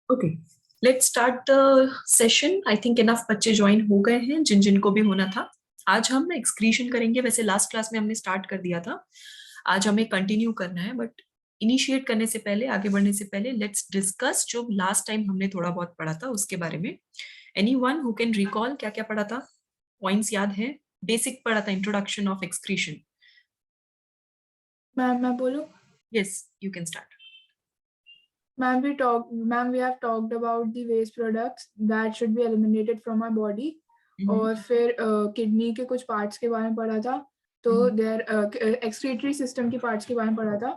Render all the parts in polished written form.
Okay, let's start the session. I think enough बच्चे join हो गए हैं जिन जिन को भी होना था। आज हम एक्सक्रीशन करेंगे। वैसे लास्ट क्लास में हमने स्टार्ट कर दिया था, आज हमें कंटिन्यू करना है। बट इनिशिएट करने से पहले, आगे बढ़ने से पहले, लेट्स डिस्कस जो लास्ट टाइम हमने थोड़ा बहुत पढ़ा था उसके बारे में। एनीवन हु कैन रिकॉल क्या क्या पढ़ा था? पॉइंट्स याद है? बेसिक पढ़ा था, इंट्रोडक्शन ऑफ एक्सक्रीशन। मैम मैं बोलूं? Yes, you can start. Ma'am we have talked about the waste products that should be eliminated from our body. और फिर किडनी के कुछ पार्ट्स के बारे में पढ़ा था। तो देयर एक्सक्रीटरी सिस्टम के पार्ट्स के बारे में पढ़ा था।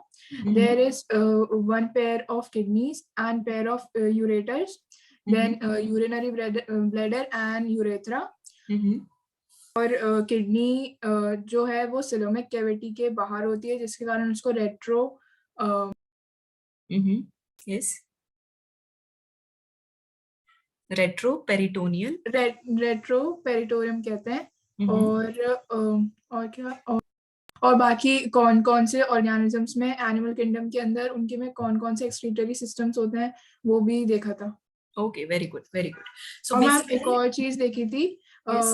There is one pair of kidneys and pair of ureters, then urinary bladder and urethra. और किडनी जो है वो सिलोमिक कैविटी के बाहर होती है, जिसके कारण उसको यस, रेट्रो पेरिटोनियल, रेट्रो पेरिटोरियम कहते हैं। और क्या और बाकी कौन कौन से ऑर्गेनिजम्स में एनिमल किंगडम के अंदर उनके में कौन कौन से एक्सक्रीटरी सिस्टम्स होते हैं वो भी देखा था। Okay, very good very good. So और मैम एक बेसिकली, और चीज देखी थी, yes,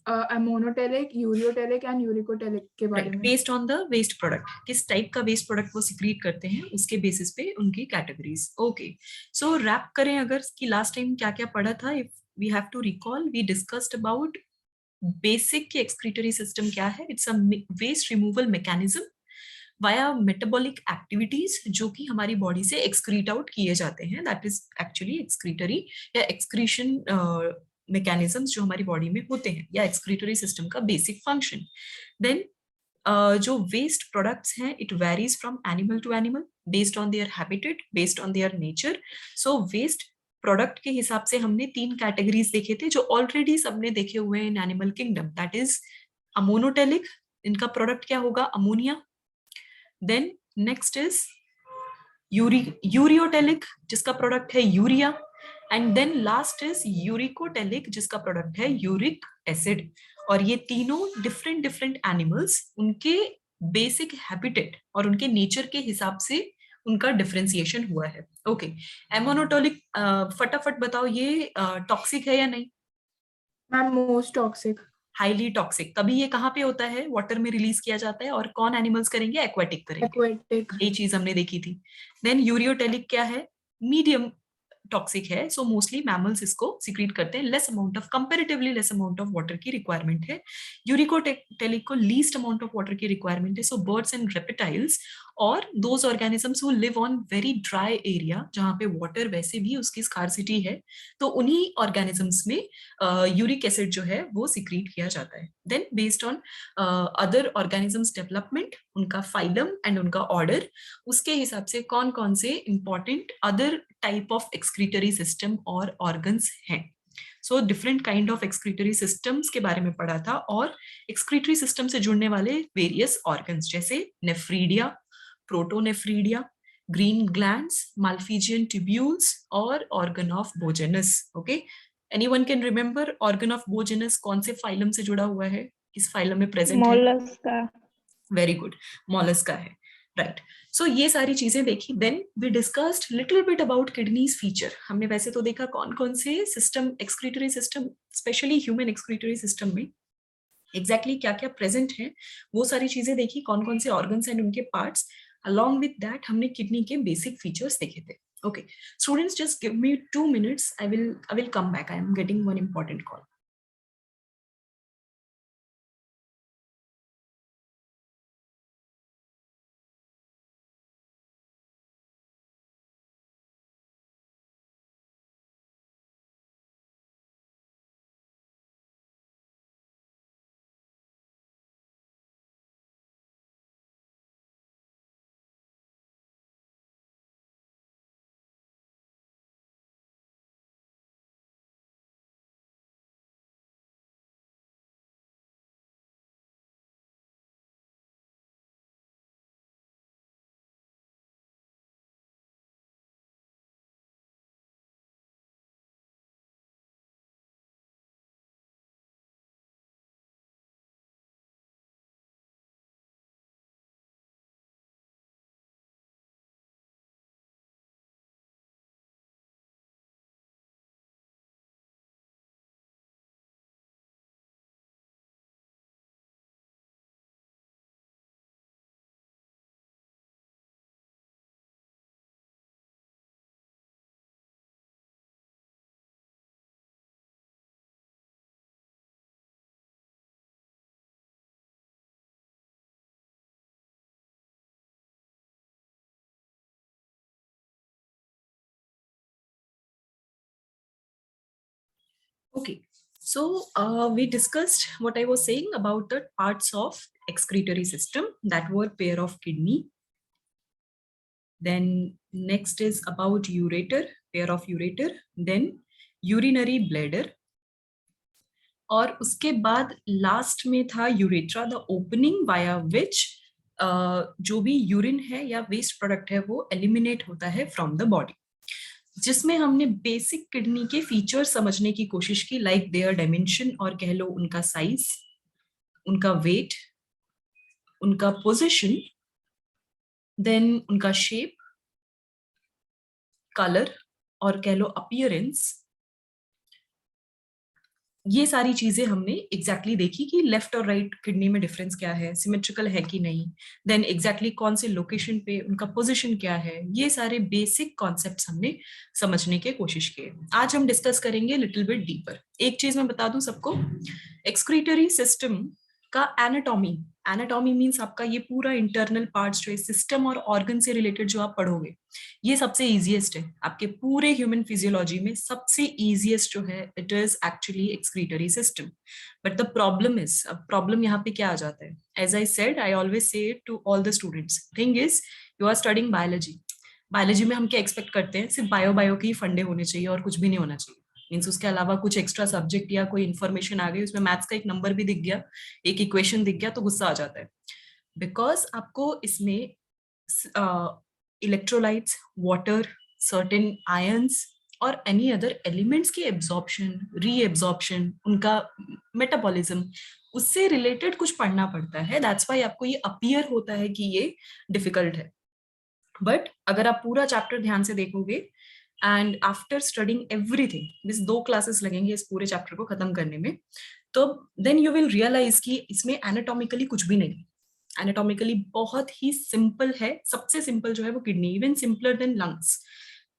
ammonotelic, ureotelic and uricotelic के बारे राइट, में। Based on the waste product, किस टाइप का वेस्ट प्रोडक्ट वो सिक्रीट करते हैं उसके बेसिस पे उनकी कैटेगरीज। ओके, सो रैप करें अगर कि लास्ट टाइम क्या क्या पढ़ा था। If we have to recall, we discussed about basic की एक्सक्रीटरी सिस्टम क्या है। It's a waste removal mechanism via metabolic activities जो कि हमारी बॉडी से एक्सक्रीट आउट किए जाते हैं। दैट इज एक्चुअली एक्सक्रीटरी या एक्सक्रीशन मैकेनिज्म्स जो हमारी बॉडी में होते हैं, या एक्सक्रीटरी सिस्टम का बेसिक फंक्शन। देन जो वेस्ट प्रोडक्ट्स हैं, it varies from animal to animal based on their habitat, based on their nature. So waste product के हिसाब से हमने तीन कैटेगरीज देखे थे जो ऑलरेडी सबने देखे हुए हैं in animal kingdom. That is ammonotelic, इनका प्रोडक्ट क्या होगा? Ammonia. Then next is ureotelic, जिसका प्रोडक्ट है urea. And then last is uricotelic, जिसका प्रोडक्ट है यूरिक एसिड। और ये तीनों डिफरेंट डिफरेंट एनिमल्स, उनके बेसिक हैबिटेट और उनके नेचर के हिसाब से उनका डिफरेंशिएशन हुआ है। ओके, एमोनोटोलिक, फटाफट बताओ ये टॉक्सिक है या नहीं? Ma'am most toxic. Highly toxic. कभी ये कहाँ पे होता है? वाटर में रिलीज किया जाता है। और कौन एनिमल्स करेंगे? एक्वाटिक करेंगे। एक्वेटिक। ये चीज हमने देखी थी। देन यूरियोटेलिक क्या है? मीडियम टॉक्सिक है। सो मोस्टली मैमल्स इसको सिक्रीट करते हैं। Less amount of, comparatively less amount of water की रिक्वायरमेंट है। यूरिकोटेलिक को लीस्ट अमाउंट ऑफ वाटर की रिक्वायरमेंट है। सो बर्ड्स एंड रेप्टाइल्स और those organisms who live on very dry area जहाँ पे वाटर वैसे भी उसकी स्कार्सिटी है, तो उन्हीं ऑर्गेनिजम्स में यूरिक एसिड जो है वो सिक्रीट किया जाता है। Then based on other organisms development, उनका फाइलम एंड उनका ऑर्डर, उसके हिसाब से कौन कौन से important other type of excretory system और ऑर्गन्स हैं। So different kind of excretory systems के बारे में पढ़ा था, और एक्सक्रीटरी सिस्टम से जुड़ने वाले वेरियस ऑर्गन्स जैसे nephridia, protonephridia, green glands, Malpighian tubules और organ of Bojanus. Okay, anyone can remember organ of Bojanus कौन से फाइलम से जुड़ा हुआ है, किस फाइलम में प्रेजेंट है? मोलस्का। वेरी गुड, मॉलस्का है। राइट, सो ये सारी चीजें देखी। Then we discussed little bit about kidneys feature. हमने वैसे तो देखा कौन कौन से system, excretory system, specially human excretory system में एग्जैक्टली क्या क्या प्रेजेंट है, वो सारी चीजें देखी। कौन कौन से ऑर्गन्स एंड उनके पार्ट्स। अलॉन्ग विद दैट हमने किडनी के बेसिक फीचर्स देखे थे। Okay students, just give me 2 minutes, I will come back, I am getting one important call. Okay, so we discussed what I was saying about the parts of excretory system that were pair of kidney. Then next is about ureter, pair of ureter, then urinary bladder, और उसके बाद last में था urethra, the opening via विच जो भी urine है या waste product है वो एलिमिनेट होता है फ्रॉम द बॉडी, जिसमें हमने बेसिक किडनी के फीचर समझने की कोशिश की, लाइक देयर डायमेंशन और कह लो उनका साइज, उनका वेट, उनका पोजीशन, देन उनका शेप, कलर और कह लो अपीयरेंस। ये सारी चीजें हमने एग्जैक्टली देखी कि लेफ्ट और राइट किडनी में डिफरेंस क्या है, सिमेट्रिकल है कि नहीं, देन एग्जैक्टली कौन से लोकेशन पे उनका पोजीशन क्या है, ये सारे बेसिक कॉन्सेप्ट्स हमने समझने की कोशिश किए। आज हम डिस्कस करेंगे लिटिल बिट डीपर। एक चीज मैं बता दूं सबको, एक्सक्रीटरी सिस्टम का एनाटॉमी, एनाटॉमी मीन्स आपका ये पूरा इंटरनल पार्ट्स जो है सिस्टम और ऑर्गन से रिलेटेड जो आप पढ़ोगे, ये सबसे इजीएस्ट है आपके पूरे ह्यूमन फिजियोलॉजी में, सबसे इजीएस्ट जो है it is actually excretory system. But the problem is, अब प्रॉब्लम यहाँ पे क्या आ जाता है, as I said, I always say to all the students, thing is you are studying biology, biology में हम क्या एक्सपेक्ट करते हैं, सिर्फ बायो के ही फंडे होने चाहिए और कुछ भी नहीं होना चाहिए, मीन्स उसके अलावा कुछ एक्स्ट्रा सब्जेक्ट या कोई इन्फॉर्मेशन आ गई, उसमें मैथ्स का एक नंबर भी दिख गया, एक इक्वेशन दिख गया तो गुस्सा आ जाता है, बिकॉज आपको इसमें इलेक्ट्रोलाइट्स, वाटर, सर्टेन आयंस और एनी अदर एलिमेंट्स की एब्जॉर्प्शन, रीएब्जॉर्प्शन, उनका मेटाबॉलिज्म, उससे रिलेटेड कुछ पढ़ना पड़ता है। दैट्स वाई आपको ये अपीयर होता है कि ये डिफिकल्ट है, बट अगर आप पूरा चैप्टर ध्यान से देखोगे and after studying everything, this 2 classes लगेंगे इस पूरे चैप्टर को खत्म करने में, तो देन यू विल रियलाइज कि इसमें एनाटॉमिकली कुछ भी नहीं, एनाटॉमिकली बहुत ही सिंपल है, सबसे सिंपल जो है वो kidney, even simpler than lungs,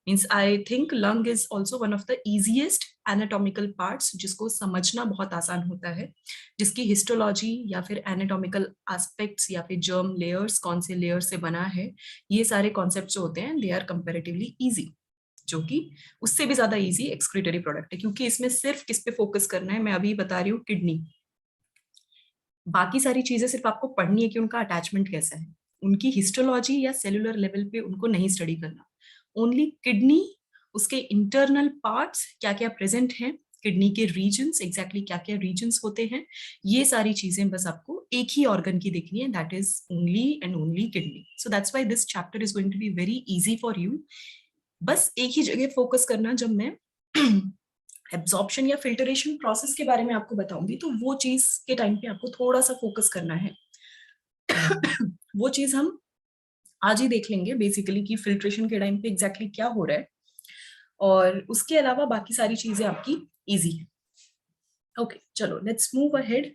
means I think lung is also one of the easiest anatomical parts, जिसको समझना बहुत आसान होता है, जिसकी हिस्टोलॉजी या फिर एनाटॉमिकल एस्पेक्ट्स या फिर जर्म लेयर्स, कौन से लेयर से बना है, ये सारे कॉन्सेप्ट जो होते हैं दे आर कंपेरेटिवली इजी, जो कि उससे भी ज्यादा इजी एक्सक्रीटरी प्रोडक्ट है, क्योंकि इसमें सिर्फ किस पे फोकस करना है, मैं अभी बता रही हूँ किडनी, बाकी सारी चीजें सिर्फ आपको पढ़नी है कि उनका अटैचमेंट कैसा है, उनकी हिस्टोलॉजी या सेलुलर लेवल पे उनको नहीं स्टडी करना, ओनली किडनी, उसके इंटरनल पार्ट्स क्या क्या प्रेजेंट हैं, किडनी के रीजन्स एग्जैक्टली क्या क्या रीजन्स होते हैं, ये सारी चीजें बस आपको एक ही ऑर्गन की देखनी है, that is only and only kidney. So that's why this chapter is going to be very easy for you. बस एक ही जगह फोकस करना, जब मैं एब्जॉर्प्शन या फिल्टरेशन प्रोसेस के बारे में आपको बताऊंगी तो वो चीज के टाइम पे आपको थोड़ा सा फोकस करना है। वो चीज हम आज ही देख लेंगे बेसिकली कि फिल्ट्रेशन के टाइम पे एग्जैक्टली क्या हो रहा है, और उसके अलावा बाकी सारी चीजें आपकी इजी है। ओके, चलो let's move ahead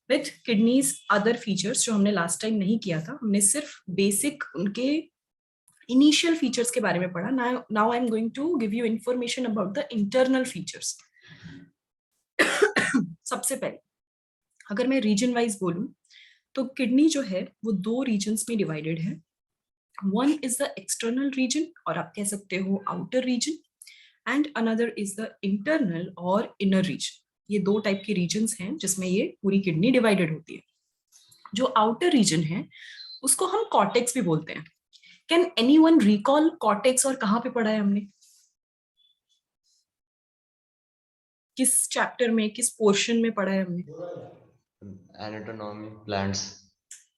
with kidneys other features, जो हमने लास्ट टाइम नहीं किया था, हमने सिर्फ बेसिक उनके इनिशियल फीचर्स के बारे में पढ़ा। Now I am going to give you information about the internal features. सबसे पहले अगर मैं रीजन वाइज बोलूं तो किडनी जो है वो 2 रीजन्स में डिवाइडेड है, one is the external region और आप कह सकते हो outer region, and another is the internal और इनर रीजन। ये 2 टाइप के रीजन्स हैं जिसमें ये पूरी किडनी डिवाइडेड होती है। जो आउटर रीजन है उसको हम कॉर्टेक्स भी बोलते हैं। कैन एनीवन रिकॉल कॉर्टेक्स और कहाँ पे पढ़ा है हमने, किस चैप्टर में, किस पोर्शन में पढ़ा है हमने? Anatomy, plants.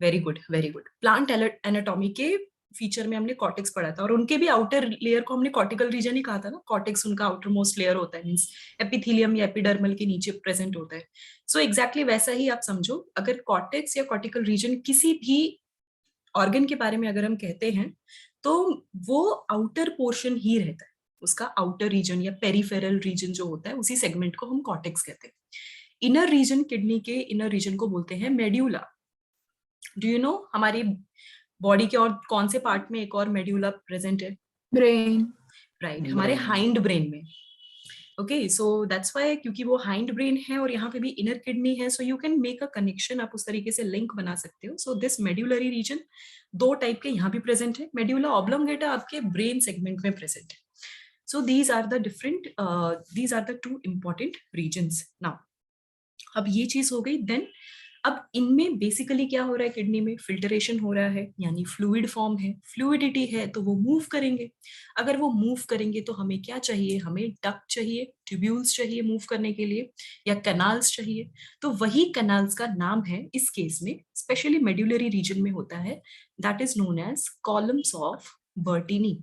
Very good, very good. Plant anatomy के फीचर में हमने कॉर्टेक्स पढ़ा था, और उनके भी आउटर लेयर को हमने कॉर्टिकल रीजन ही कहा था ना, कॉर्टेक्स उनका आउटर मोस्ट लेयर होता है, मींस एपिथेलियम या एपिडर्मल के नीचे प्रेजेंट होता है। सो एग्जैक्टली वैसा ही आप समझो, अगर कॉर्टेक्स या कॉर्टिकल रीजन किसी भी ऑर्गन के बारे में अगर हम कहते हैं तो वो आउटर पोर्शन ही रहता है, उसका आउटर रीजन या पेरिफेरल रीजन जो होता है उसी सेगमेंट को हम कॉर्टेक्स कहते हैं। इनर रीजन, किडनी के इनर रीजन को बोलते हैं मेड्यूला। डू यू नो हमारी बॉडी के और कौन से पार्ट में एक और मेड्यूला प्रेजेंट है? ब्रेन। राइट, हमारे हाइंड ब्रेन में। ओके, सो दैट्स व्हाई, क्योंकि वो हाइंड ब्रेन है और यहाँ पे भी इनर किडनी है, so you can make a connection, आप उस तरीके से लिंक बना सकते हो। So this medullary region 2 type के यहाँ भी प्रेजेंट है, मेड्यूला ऑब्लोंगेटा आपके ब्रेन सेगमेंट में प्रेजेंट है। So these are the different, these are the two important regions. Now, अब ये चीज हो गई. देन अब इनमें बेसिकली क्या हो रहा है, किडनी में फिल्टरेशन हो रहा है, यानी फ्लूइड फॉर्म है, फ्लूइडिटी है, तो वो मूव करेंगे. अगर वो मूव करेंगे तो हमें क्या चाहिए, हमें डक्ट चाहिए, ट्यूब्यूल्स चाहिए मूव करने के लिए, या कैनाल्स चाहिए. तो वही कैनाल्स का नाम है इस केस में, स्पेशली मेड्यूलरी रीजन में होता है, that is known as columns of Bertini.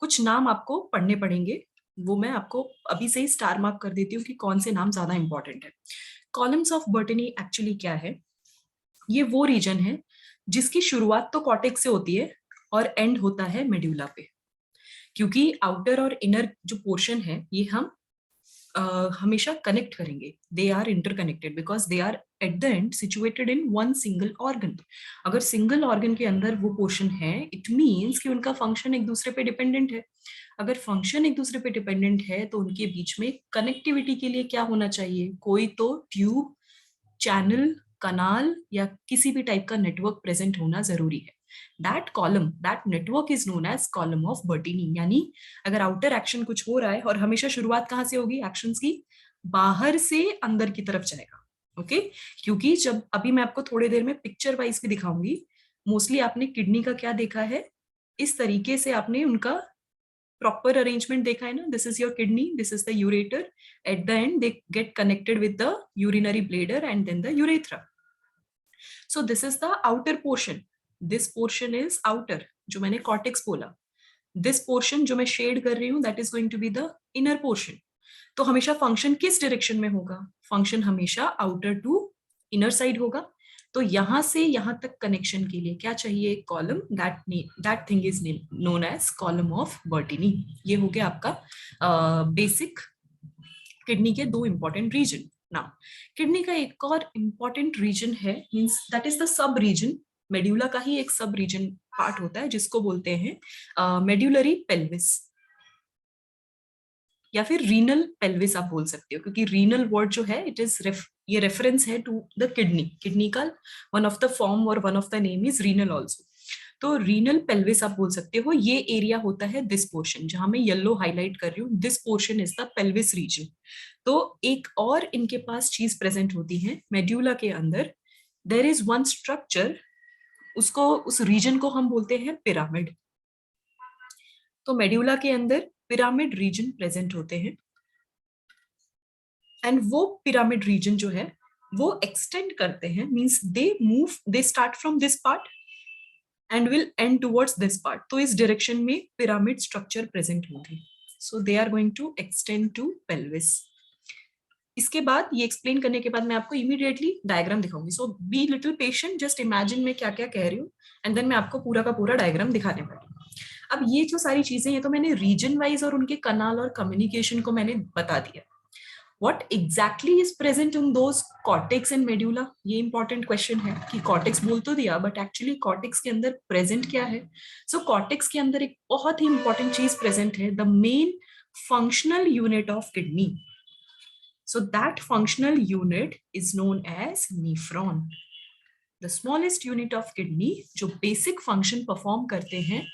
कुछ नाम आपको पढ़ने पड़ेंगे, वो मैं आपको अभी से ही स्टार मार्क कर देती हूँ कि कौन से नाम ज्यादा इंपॉर्टेंट है. कॉलम्स ऑफ बर्टनी एक्चुअली क्या है, ये वो रीजन है जिसकी शुरुआत तो कॉर्टेक्स से होती है और एंड होता है मेड्यूला पे. क्योंकि आउटर और इनर जो पोर्शन है ये हम हमेशा कनेक्ट करेंगे. They are interconnected because they are at the end situated in one single organ. अगर सिंगल ऑर्गन के अंदर वो पोर्शन है, इट मीन्स कि उनका फंक्शन एक दूसरे पे डिपेंडेंट है. अगर फंक्शन एक दूसरे पे डिपेंडेंट है तो उनके बीच में कनेक्टिविटी के लिए क्या होना चाहिए, कोई तो ट्यूब, चैनल, कनाल या किसी भी टाइप का नेटवर्क प्रेजेंट होना जरूरी है. That column, that network is known as column of Bertini. यानी अगर आउटर एक्शन कुछ हो रहा है, और हमेशा शुरुआत कहाँ से होगी एक्शंस की, बाहर से अंदर की तरफ जाएगा. ओके क्योंकि जब अभी मैं आपको थोड़ी देर में पिक्चर वाइज भी दिखाऊंगी, मोस्टली आपने किडनी का क्या देखा है, इस तरीके से आपने उनका प्रॉपर अरेंजमेंट देखा है ना. This is your kidney, this is the ureter, at the end they get connected with the urinary bladder and then the urethra. So this is the outer portion, this portion is outer, जो मैंने cortex बोला. This portion जो मैं shade कर रही हूं, that is going to be the inner portion. तो हमेशा फंक्शन किस डायरेक्शन में होगा, फंक्शन हमेशा आउटर टू इनर साइड होगा. तो यहां से यहां तक कनेक्शन के लिए क्या चाहिए, column, that thing is known as column of Bertini. ये हो गया आपका बेसिक किडनी के दो इंपॉर्टेंट रीजन. नाउ किडनी का एक और इंपॉर्टेंट रीजन है, means that is the sub region. Medulla का ही एक सब रीजन पार्ट होता है जिसको बोलते हैं मेड्यूलरी पेल्विस, या फिर रीनल पेल्विस आप बोल सकते हो, क्योंकि रीनल वर्ड जो है इट इज ये रेफरेंस है टू द किडनी. किडनी का वन ऑफ द फॉर्म और one of the name is renal also. तो रीनल पेल्विस आप बोल सकते हो. ये एरिया होता है दिस पोर्शन, जहां मैं येलो हाईलाइट कर रही हूँ, this portion is the pelvis region. तो एक और इनके पास चीज प्रेजेंट होती है मेड्यूला के अंदर, देयर इज वन स्ट्रक्चर, उसको, उस रीजन को हम बोलते हैं पिरामिड. तो मेड्यूला के अंदर पिरामिड रीजन प्रेजेंट होते हैं, एंड वो पिरामिड रीजन जो है वो एक्सटेंड करते हैं, means they move, they start from this part and will end towards this part. तो इस डायरेक्शन में पिरामिड स्ट्रक्चर प्रेजेंट होंगे. So they are going to extend to pelvis. इसके बाद ये एक्सप्लेन करने के बाद मैं आपको इमीडिएटली डायग्राम दिखाऊंगी. So be little patient, just imagine मैं क्या क्या कह रही हूँ, एंड देन मैं आपको पूरा का पूरा डायग्राम दिखाने वाली हूँ. अब ये जो सारी चीजें, ये तो मैंने रीजन वाइज और उनके कनाल और कम्युनिकेशन को मैंने बता दिया. What exactly is present in those cortex and medulla? ये important question है कि cortex बोल तो दिया, but actually cortex के अंदर present क्या है? So cortex के अंदर एक बहुत ही important चीज present है, the main functional unit of kidney. So that functional unit is known as nephron. The smallest unit of kidney जो basic function perform करते हैं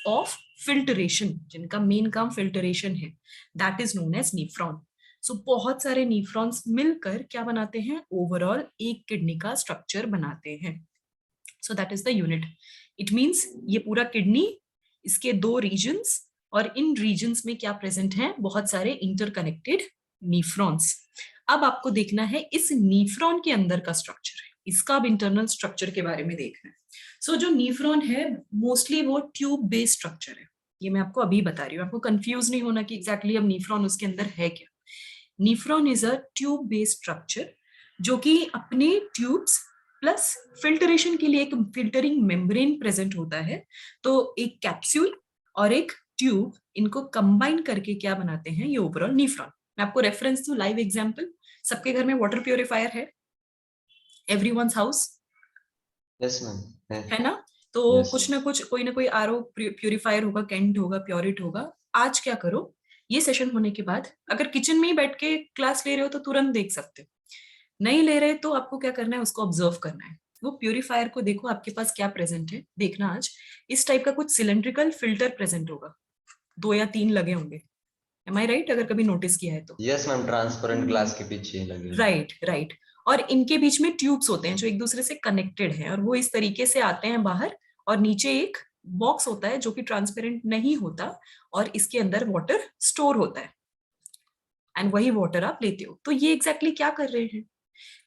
of filtration, जिनका main काम filtration है, that is known as nephron. सो बहुत सारे न्यूफ्रॉन्स मिलकर क्या बनाते हैं, ओवरऑल एक किडनी का स्ट्रक्चर बनाते हैं. So that is the unit. It means ये पूरा किडनी, इसके दो रीजन्स, और इन रीजन्स में क्या प्रेजेंट है, बहुत सारे इंटरकनेक्टेड न्यूफ्रॉन्स. अब आपको देखना है इस न्यूफ्रॉन के अंदर का स्ट्रक्चर है, इसका अब इंटरनल स्ट्रक्चर के बारे में देखना है. सो जो न्यूफ्रॉन है मोस्टली वो ट्यूब बेस्ड स्ट्रक्चर है. ये मैं आपको अभी बता रही हूँ, आपको कंफ्यूज नहीं होना कि एग्जैक्टली अब न्यूफ्रॉन उसके अंदर है क्या. Nephron is a tube based structure जो कि अपने ट्यूब्स प्लस फिल्टरेशन के लिए एक फिल्टरिंग मेम्ब्रेन प्रेजेंट होता है. तो एक कैप्सूल और एक ट्यूब, इनको कंबाइन करके क्या बनाते हैं, ये ओवरऑल न्यूफ्रॉन. मैं आपको रेफरेंस दूं, लाइव एग्जांपल. सबके घर में वाटर प्योरीफायर है, एवरीवन्स हाउस, यस मैम, है ना. तो Yes. कुछ ना कुछ, कोई ना कोई आरओ प्योरीफायर होगा, कैंट होगा, प्योरिट होगा. आज क्या करो, ये सेशन होने के बाद अगर किचन में ही बैठ के क्लास ले रहे हो तो तुरंत देख सकते हो, नहीं ले रहे तो आपको क्या करना है, उसको ऑब्जर्व करना है. वो प्योरीफायर को देखो आपके पास क्या प्रेजेंट है. देखना आज इस टाइप का कुछ सिलेंड्रिकल फिल्टर प्रेजेंट होगा, 2 या 3 लगे होंगे. एम आई राइट, अगर कभी नोटिस किया है तो? यस मैम, ट्रांसपेरेंट ग्लास के पीछे लगे। Right right. और इनके बीच में ट्यूब्स होते हैं जो एक दूसरे से कनेक्टेड हैं, और वो इस तरीके से आते हैं बाहर, और नीचे एक बॉक्स होता है जो कि ट्रांसपेरेंट नहीं होता, और इसके अंदर वाटर स्टोर होता है, एंड वही वाटर आप लेते हो। तो ये एग्जैक्टली क्या कर रहे हैं,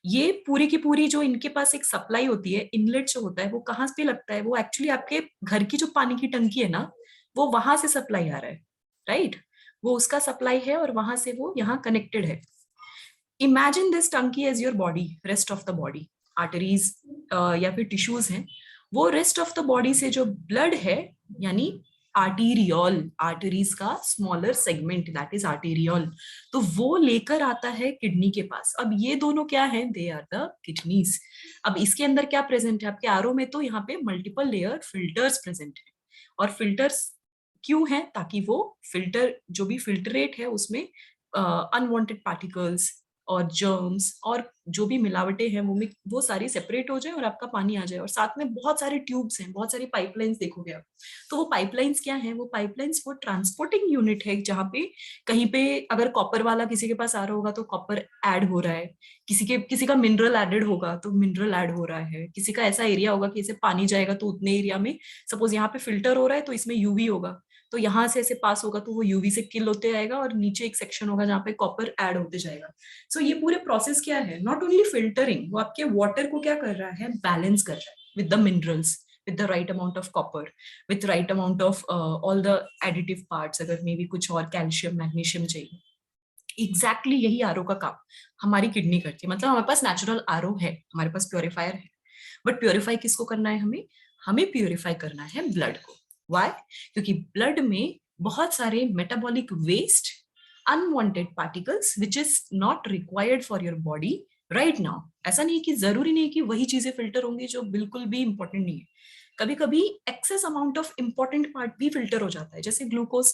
ये पूरी की पूरी जो इनके पास एक सप्लाई होती है, इनलेट जो होता है, वो कहाँ पे लगता है, वो एक्चुअली आपके घर की जो पानी की टंकी है ना, वो वहां से सप्लाई आ रहा है, राइट? वो उसका सप्लाई है और वहां से वो यहाँ कनेक्टेड है। इमेजिन दिस टंकी as your body, rest of the body, arteries या फिर टिश्यूज हैं, वो रेस्ट ऑफ द बॉडी से जो ब्लड है, यानी आर्टीरियोल, आर्टरीज का smaller segment, that is arteriole, तो वो लेकर आता है किडनी के पास। अब ये दोनों क्या है, दे आर द किडनीज। अब इसके अंदर क्या प्रेजेंट है आपके आरओ में, तो यहाँ पे मल्टीपल लेयर फिल्टर्स प्रेजेंट है। और फिल्टर्स क्यों है, ताकि वो फिल्टर, जो भी फिल्टरेट है उसमें अनवांटेड पार्टिकल्स और जर्म्स और जो भी मिलावटें हैं वो सारी सेपरेट हो जाए और आपका पानी आ जाए। और साथ में बहुत सारे ट्यूब्स हैं, बहुत सारी पाइपलाइंस देखोगे आप। तो वो पाइपलाइंस क्या है, वो पाइपलाइंस वो ट्रांसपोर्टिंग यूनिट है, जहाँ पे कहीं पे अगर कॉपर वाला किसी के पास आ रहा होगा तो कॉपर ऐड हो रहा है, किसी का मिनरल एडेड होगा तो मिनरल ऐड हो रहा है, किसी का ऐसा एरिया होगा कि इसे पानी जाएगा तो उतने एरिया में, सपोज यहाँ पे फिल्टर हो रहा है तो इसमें यूवी होगा, तो यहाँ से ऐसे पास होगा तो वो यूवी से किल होते आएगा, और नीचे एक सेक्शन होगा जहाँ पे कॉपर ऐड होते जाएगा। सो ये पूरे प्रोसेस क्या है, नॉट ओनली फिल्टरिंग, वो आपके वाटर को क्या कर रहा है, बैलेंस कर रहा है with the minerals, with the right amount of copper, with right amount of all the additive parts, अगर मे बी कुछ और कैल्शियम मैग्नीशियम चाहिए। एग्जैक्टली यही आरओ का काम हमारी किडनी करती है। मतलब हमारे पास नेचुरल आरओ है, हमारे पास प्योरीफायर है, बट प्योरीफाई किसको करना है, हमें प्योरीफाई करना है ब्लड को। वाई? क्योंकि ब्लड में बहुत सारे metabolic waste, unwanted particles which is not required for your body right now. ऐसा नहीं कि जरूरी नहीं कि वही चीजें फिल्टर होंगी जो बिल्कुल भी इंपॉर्टेंट नहीं है, कभी कभी excess amount of important part भी फिल्टर हो जाता है। जैसे ग्लूकोज,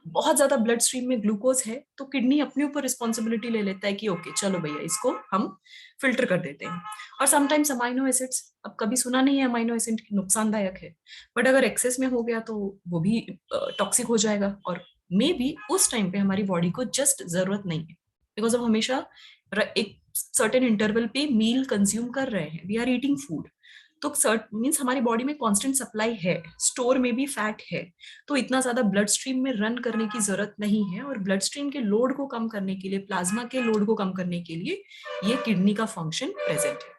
बहुत ज्यादा ब्लड स्ट्रीम में ग्लूकोज है तो किडनी अपने ऊपर रिस्पॉन्सिबिलिटी ले लेता है कि ओके चलो भैया इसको हम फिल्टर कर देते हैं। और समटाइम्स अमाइनो एसिड्स, अब कभी सुना नहीं है अमाइनो एसिड नुकसानदायक है, बट अगर एक्सेस में हो गया तो वो भी टॉक्सिक हो जाएगा, और मे बी उस टाइम पे हमारी बॉडी को जस्ट जरूरत नहीं है, बिकॉज हम हमेशा एक सर्टेन इंटरवल पे मील कंज्यूम कर रहे हैं, वी आर ईटिंग फूड, तो मीन्स हमारी बॉडी में कांस्टेंट सप्लाई है, स्टोर में भी फैट है, तो इतना ज्यादा ब्लड स्ट्रीम में रन करने की जरूरत नहीं है। और ब्लड स्ट्रीम के लोड को कम करने के लिए, प्लाज्मा के लोड को कम करने के लिए ये किडनी का फंक्शन प्रेजेंट है।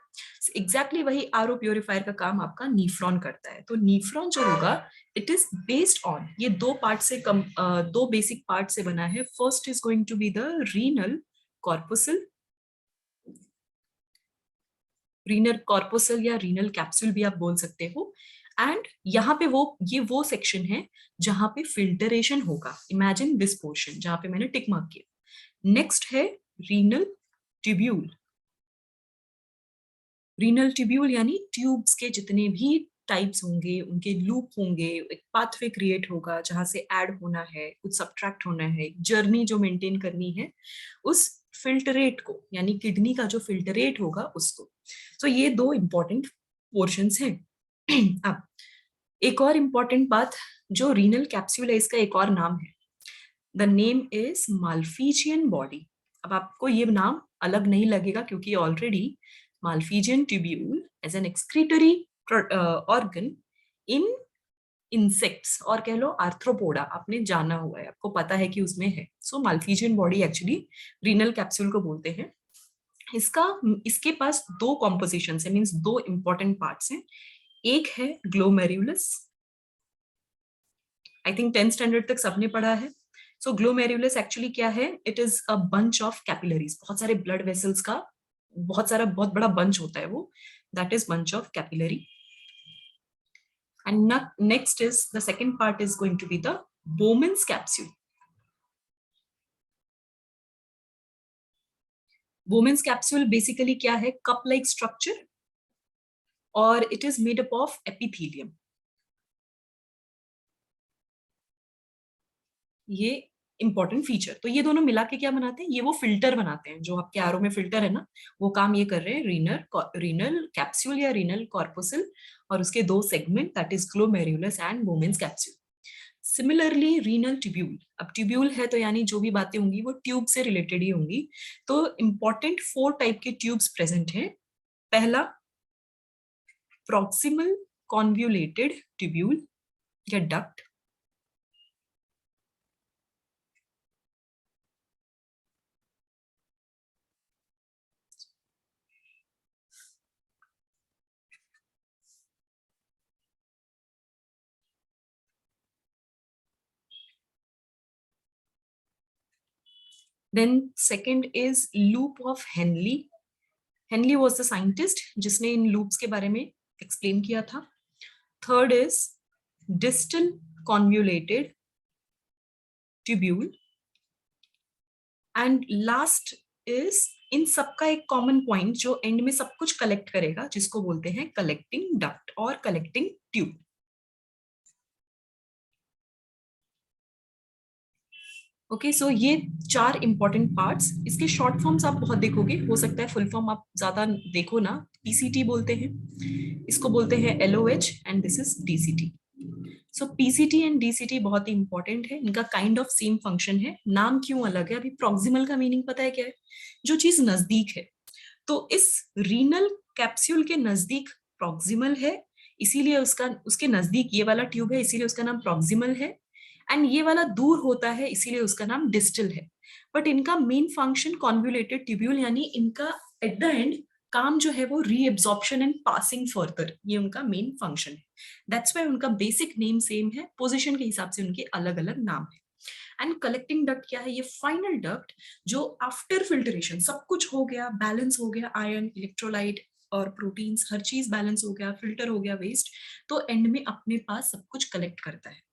एग्जैक्टली वही आरओ प्योरीफायर का काम आपका नीफ्रॉन करता है। तो नीफ्रॉन जो होगा, इट इज बेस्ड ऑन, ये दो पार्ट से दो बेसिक पार्ट से बना है। First is going to be the renal corpuscle, renal corpuscle या रीनल कैप्सूल भी आप बोल सकते हो। एंड यहाँ पे ये वो सेक्शन है जहां पे फिल्टरेशन होगा। इमेजिन दिस पोर्शन जहां पे मैंने टिक मार्क किया। नेक्स्ट है रीनल ट्यूब्यूल। रीनल ट्यूब्यूल यानी ट्यूब्स के जितने भी टाइप्स होंगे, उनके लूप होंगे, एक पाथवे क्रिएट होगा जहां से ऐड होना है, कुछ सब्ट्रैक्ट होना है, जर्नी जो मेंटेन करनी है उस फिल्टरेट को, यानी किडनी का जो फिल्टरेट होगा उसको। तो ये दो इंपॉर्टेंट पोर्शंस हैं। अब एक और इंपॉर्टेंट बात, जो रीनल कैप्सूल है इसका एक और नाम है, the name is Malpighian body. अब आपको ये नाम अलग नहीं लगेगा क्योंकि already Malpighian tubule as an excretory organ in insects और कह लो आर्थ्रोपोडा आपने जाना हुआ है, आपको पता है कि उसमें है। So Malpighian body actually renal capsule को बोलते हैं। इसके पास दो कॉम्पोजिशन है, मीन्स दो इंपॉर्टेंट पार्ट्स हैं। एक है glomerulus, I think 10th standard तक सबने पढ़ा है। सो ग्लोमेरुलस एक्चुअली क्या है, it is a bunch of capillaries, बहुत सारे ब्लड वेसल्स का बहुत बड़ा बंच होता है वो, that is bunch of capillary. And next is the second part is going to be the Bowman's capsule. Bowman's capsule basically क्या है, cup like structure और it is made up of epithelium. ये important feature. तो ये दोनों मिला के क्या बनाते हैं, ये वो फिल्टर बनाते हैं जो आपके आरओ में फिल्टर है ना, वो काम ये कर रहे हैं रीनल कैप्सूल या रीनल कॉर्पोसल और उसके दो segment, that is glomerulus and Bowman's capsule. Similarly renal tubule, अब ट्यूब्यूल है तो यानी जो भी बातें होंगी वो ट्यूब से रिलेटेड ही होंगी। तो इंपॉर्टेंट 4 टाइप के ट्यूब्स प्रेजेंट हैं। पहला प्रॉक्सिमल कॉन्व्यूलेटेड ट्यूब्यूल या duct, then second is loop of Henle. Henle was the scientist जिसने इन loops के बारे में explain किया था। Third is distal convoluted tubule and last is इन सबका एक कॉमन पॉइंट जो एंड में सब कुछ कलेक्ट करेगा जिसको बोलते हैं कलेक्टिंग डक्ट और कलेक्टिंग ट्यूब। ओके, सो ये 4 इंपॉर्टेंट पार्ट्स। इसके शॉर्ट फॉर्म्स आप बहुत देखोगे, हो सकता है फुल फॉर्म आप ज्यादा देखो ना। पीसीटी बोलते हैं इसको, बोलते हैं LOH and this is DCT. So PCT and DCT बहुत ही इंपॉर्टेंट है, इनका काइंड ऑफ सेम फंक्शन है। नाम क्यों अलग है? अभी प्रॉक्सिमल का मीनिंग पता है क्या है? जो चीज नजदीक है। तो इस रीनल कैप्सूल के नजदीक प्रॉक्सिमल है, इसीलिए उसके नजदीक ये वाला ट्यूब है, इसीलिए उसका नाम प्रॉक्सिमल है। एंड ये वाला दूर होता है, इसीलिए उसका नाम डिस्टल है। बट इनका मेन फंक्शन कॉन्वोल्यूटेड ट्यूब्यूल, यानी इनका एट द एंड काम जो है वो रीएब्जॉर्प्शन एंड पासिंग फर्दर, ये उनका मेन फंक्शन है। दैट्स वाई उनका बेसिक नेम सेम है, पोजीशन के हिसाब से उनके अलग अलग नाम है। एंड कलेक्टिंग डक्ट क्या है? ये फाइनल डक्ट जो आफ्टर फिल्टरेशन सब कुछ हो गया, बैलेंस हो गया, आयरन, इलेक्ट्रोलाइट और प्रोटीन्स, हर चीज बैलेंस हो गया, फिल्टर हो गया वेस्ट, तो एंड में अपने पास सब कुछ कलेक्ट करता है।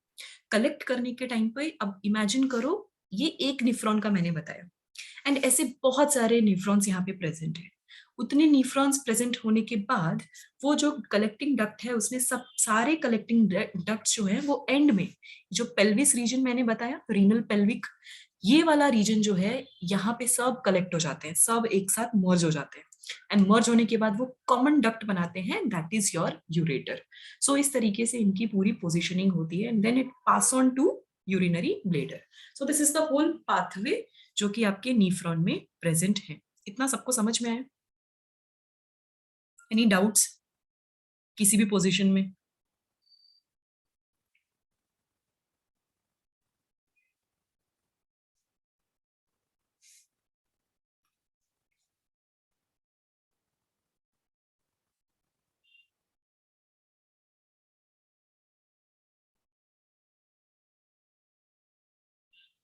कलेक्ट करने के टाइम पे अब इमेजिन करो, ये एक न्यूफ्रॉन का मैंने बताया, एंड ऐसे बहुत सारे न्यूफ्रॉन्स यहाँ पे प्रेजेंट है। उतने न्यूफ्रॉन्स प्रेजेंट होने के बाद वो जो कलेक्टिंग डक्ट है उसने सब सारे कलेक्टिंग डक्ट्स जो है वो एंड में, जो पेल्विस रीजन मैंने बताया, रीनल पेल्विक, ये वाला रीजन जो है यहाँ पे सब कलेक्ट हो जाते हैं, सब एक साथ मर्ज हो जाते हैं। एंड मर्ज होने के बाद वो कॉमन डक्ट बनाते हैं, that is your ureter. So इस तरीके से इनकी पूरी पोजिशनिंग होती है and then it pass on to urinary bladder. So this is the whole pathway जो कि आपके न्यूफ्रॉन में प्रेजेंट है। इतना सबको समझ में आया? एनी डाउट्स किसी भी पोजीशन में?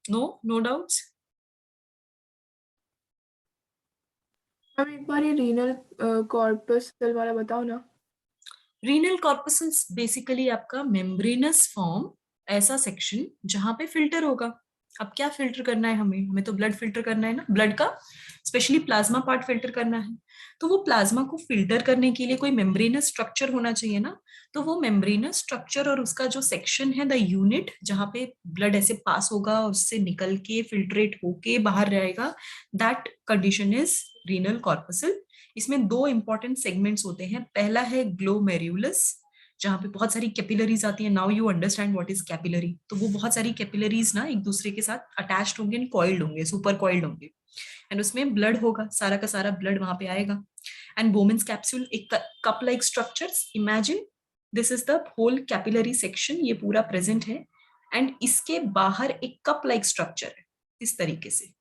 No doubts? अब एक बार ये रीनल कॉर्पसल वाला बताओ ना। रीनल कॉर्पसल्स बेसिकली आपका मेम्ब्रेनस फॉर्म, ऐसा सेक्शन जहां पे फिल्टर होगा। अब क्या फिल्टर करना है हमें? हमें तो ब्लड फिल्टर करना है ना, ब्लड का स्पेशली प्लाज्मा पार्ट फिल्टर करना है। तो वो प्लाज्मा को फिल्टर करने के लिए कोई मेम्ब्रेनस स्ट्रक्चर होना चाहिए ना। तो वो मेम्ब्रेनस स्ट्रक्चर और उसका जो सेक्शन है, द यूनिट जहां पे ब्लड ऐसे पास होगा और उससे निकल के फिल्ट्रेट होके बाहर रहेगा, that condition is renal corpuscle. इसमें 2 इंपॉर्टेंट सेगमेंट्स होते हैं। पहला है ग्लोमेरुलस, जहां पे बहुत सारी कैपिलरीज आती है। Now you understand what is capillary. तो वो बहुत सारी कैपिलरीज ना एक दूसरे के साथ अटैच्ड होंगे एंड कॉइल्ड होंगे, सुपर कॉइल्ड होंगे, एंड उसमें ब्लड होगा, सारा का सारा ब्लड वहां पे आएगा। एंड बोमेन्स कैप्सूल एक cup like structures, imagine this is the whole capillary section, ये पूरा प्रेजेंट है। एंड इसके बाहर एक कप लाइक स्ट्रक्चर है इस तरीके से,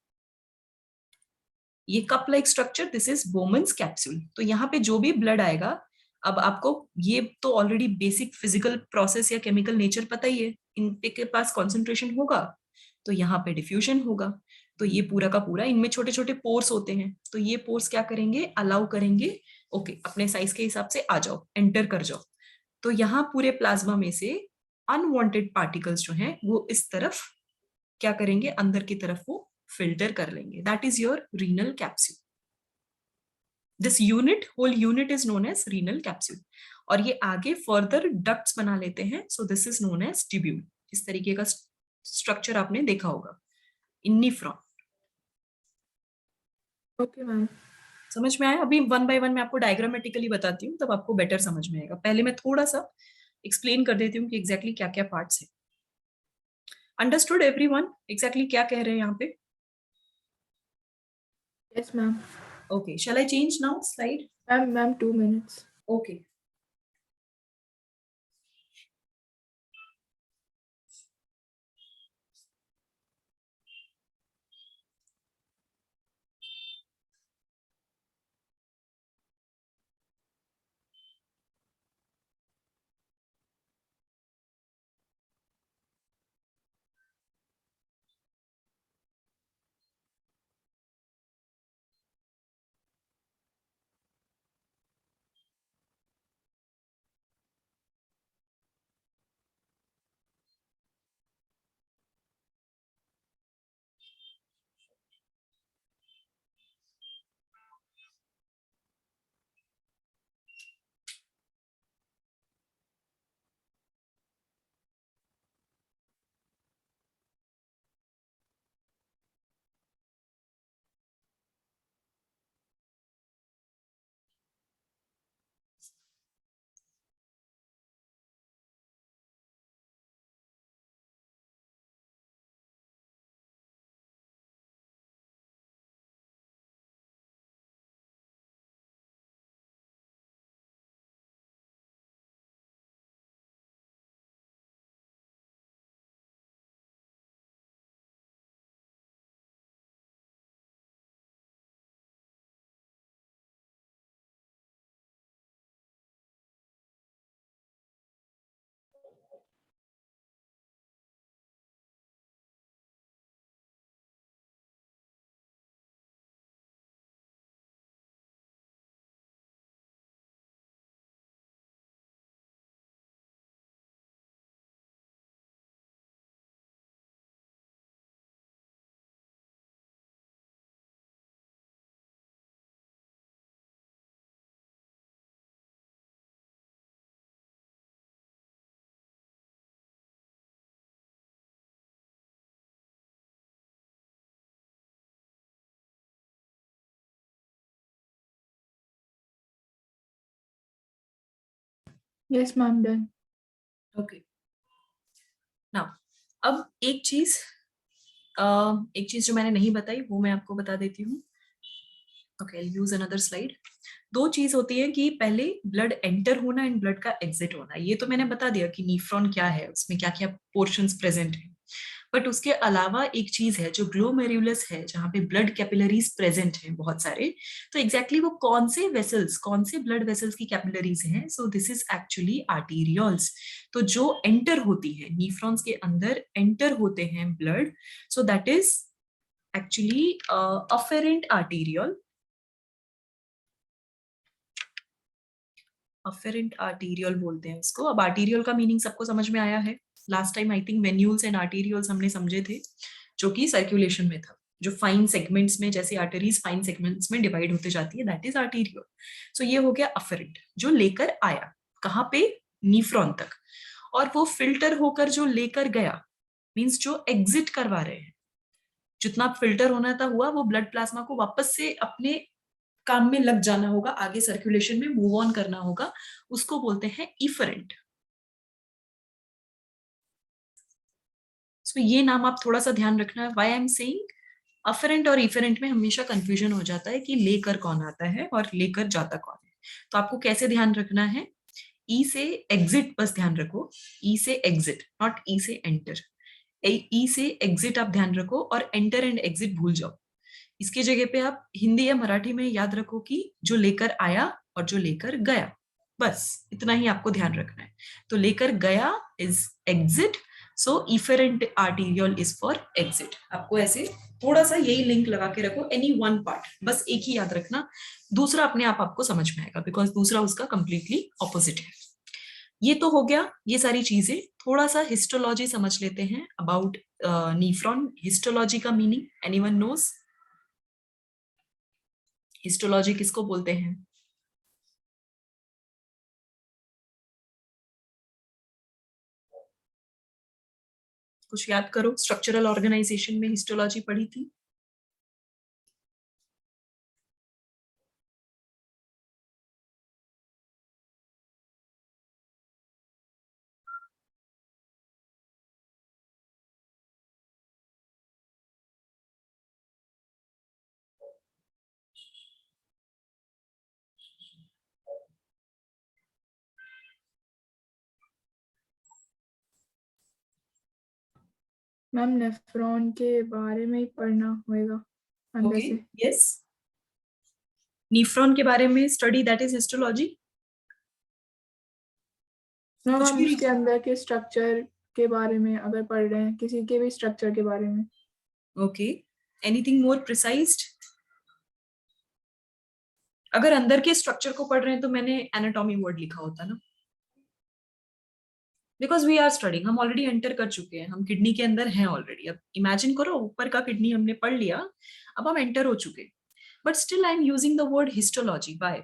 ये cup like structure, this is Bowman's capsule. तो यहाँ पे जो भी ब्लड आएगा, अब आपको ये तो ऑलरेडी बेसिक फिजिकल प्रोसेस या केमिकल नेचर पता ही है, इनके के पास कॉन्सेंट्रेशन होगा तो यहाँ पे डिफ्यूजन होगा। तो ये पूरा का पूरा, इनमें छोटे छोटे पोर्स होते हैं, तो ये पोर्स क्या करेंगे, अलाउ करेंगे, ओके अपने साइज के हिसाब से आ जाओ, एंटर कर जाओ। तो यहाँ पूरे प्लाज्मा में से अनवांटेड पार्टिकल्स जो हैं वो इस तरफ क्या करेंगे, अंदर की तरफ वो फिल्टर कर लेंगे। That is your renal capsule. This unit, whole unit is known as renal capsule. और ये आगे फर्दर डक्ट्स बना लेते हैं, so this is known as tubule. इस तरीके का स्ट्रक्चर आपने देखा होगा इन न्यूफ्रॉन। ओके मैम, समझ में आया? अभी 1 बाय 1 मैं आपको डायग्रामेटिकली बताती हूँ, तब आपको बेटर समझ में आएगा। पहले मैं थोड़ा सा एक्सप्लेन कर देती हूँ कि एग्जैक्टली क्या क्या पार्ट्स है। अंडरस्टूड एवरीवन एग्जैक्टली क्या कह रहे हैं यहाँ पे? Yes, ma'am. Okay, shall I change now slide? Ma'am, 2 minutes. Okay. Yes, ma'am, done. Okay. Now, अब एक चीज जो मैंने नहीं बताई वो मैं आपको बता देती हूँ. ओके, आई यूज अनदर स्लाइड. दो चीज होती है कि पहले ब्लड एंटर होना एंड ब्लड का एग्जिट होना. ये तो मैंने बता दिया कि नीफ्रॉन क्या है, उसमें क्या क्या पोर्शंस प्रेजेंट है. बट उसके अलावा एक चीज है जो ग्लोमेरुलस है, जहाँ पे ब्लड कैपिलरीज प्रेजेंट हैं बहुत सारे. तो एग्जैक्टली वो कौन से ब्लड वेसल्स की कैपिलरीज हैं? So this is actually arterioles. तो जो एंटर होती है नीफ्रॉन्स के अंदर, एंटर होते हैं blood, so that is actually afferent arterial. Afferent arterial बोलते हैं उसको. अब आर्टीरियल का मीनिंग सबको समझ में आया है. Last time I think venules and arterioles हमने समझे थे, जो कि सर्कुलेशन में था. जो फाइन सेगमेंट्स में, जैसे आर्टरीज फाइन सेगमेंट्स में डिवाइड होते जाती है, दैट इज आर्टीरियल. सो ये हो गया अफेरेंट, जो लेकर आया कहाँ पे? नीफ्रॉन तक. और वो फिल्टर होकर जो लेकर गया, मीन्स जो एग्जिट करवा रहे हैं. जितना फिल्टर होना था हुआ, वो ब्लड प्लाज्मा को वापस से अपने काम में लग जाना होगा, आगे सर्कुलेशन में मूव ऑन करना होगा, उसको बोलते हैं इफरेंट. सो ये नाम आप थोड़ा सा ध्यान रखना. Why I am saying afferent और इफरेंट में हमेशा कंफ्यूजन हो जाता है कि लेकर कौन आता है और लेकर जाता कौन है. तो आपको कैसे ध्यान रखना है? ई से एग्जिट बस ध्यान रखो. ई से एग्जिट, नॉट ई से एंटर. ई से एग्जिट आप ध्यान रखो और एंटर एंड एग्जिट भूल जाओ. इसकी जगह पे आप हिंदी या मराठी में याद रखो कि जो लेकर आया और जो लेकर गया, बस इतना ही आपको ध्यान रखना है. तो लेकर गया is exit, so efferent arterial is for exit. आपको ऐसे थोड़ा सा यही लिंक लगा के रखो, एनी वन पार्ट, बस एक ही याद रखना. दूसरा अपने आप आपको समझ में आएगा, बिकॉज दूसरा उसका कंप्लीटली ऑपोजिट है. ये तो हो गया ये सारी चीजें. थोड़ा सा हिस्टोलॉजी समझ लेते हैं अबाउट नीफ्रॉन. हिस्टोलॉजी का मीनिंग एनीवन नोज? हिस्टोलॉजी किसको बोलते हैं? कुछ याद करो. स्ट्रक्चरल ऑर्गेनाइजेशन में हिस्टोलॉजी पढ़ी थी. मैम नेफ्रॉन के बारे में ही पढ़ना होएगा अंदर ओके, से। यस, नीफ्रॉन के बारे में study, that is histology. Ma'am कुछ हम भी उसके अंदर के स्ट्रक्चर के बारे में अगर पढ़ रहे हैं, किसी के भी स्ट्रक्चर के बारे में। Okay, anything more precised? अगर अंदर के स्ट्रक्चर को पढ़ रहे हैं तो मैंने एनाटॉमी वर्ड लिखा होता ना, बिकॉज वी आर स्टडिंग, हम ऑलरेडी एंटर कर चुके हैं, हम किडनी के अंदर हैं ऑलरेडी। अब इमेजिन करो ऊपर का किडनी हमने पढ़ लिया, अब हम एंटर हो चुके, but still I am using the word histology. Bye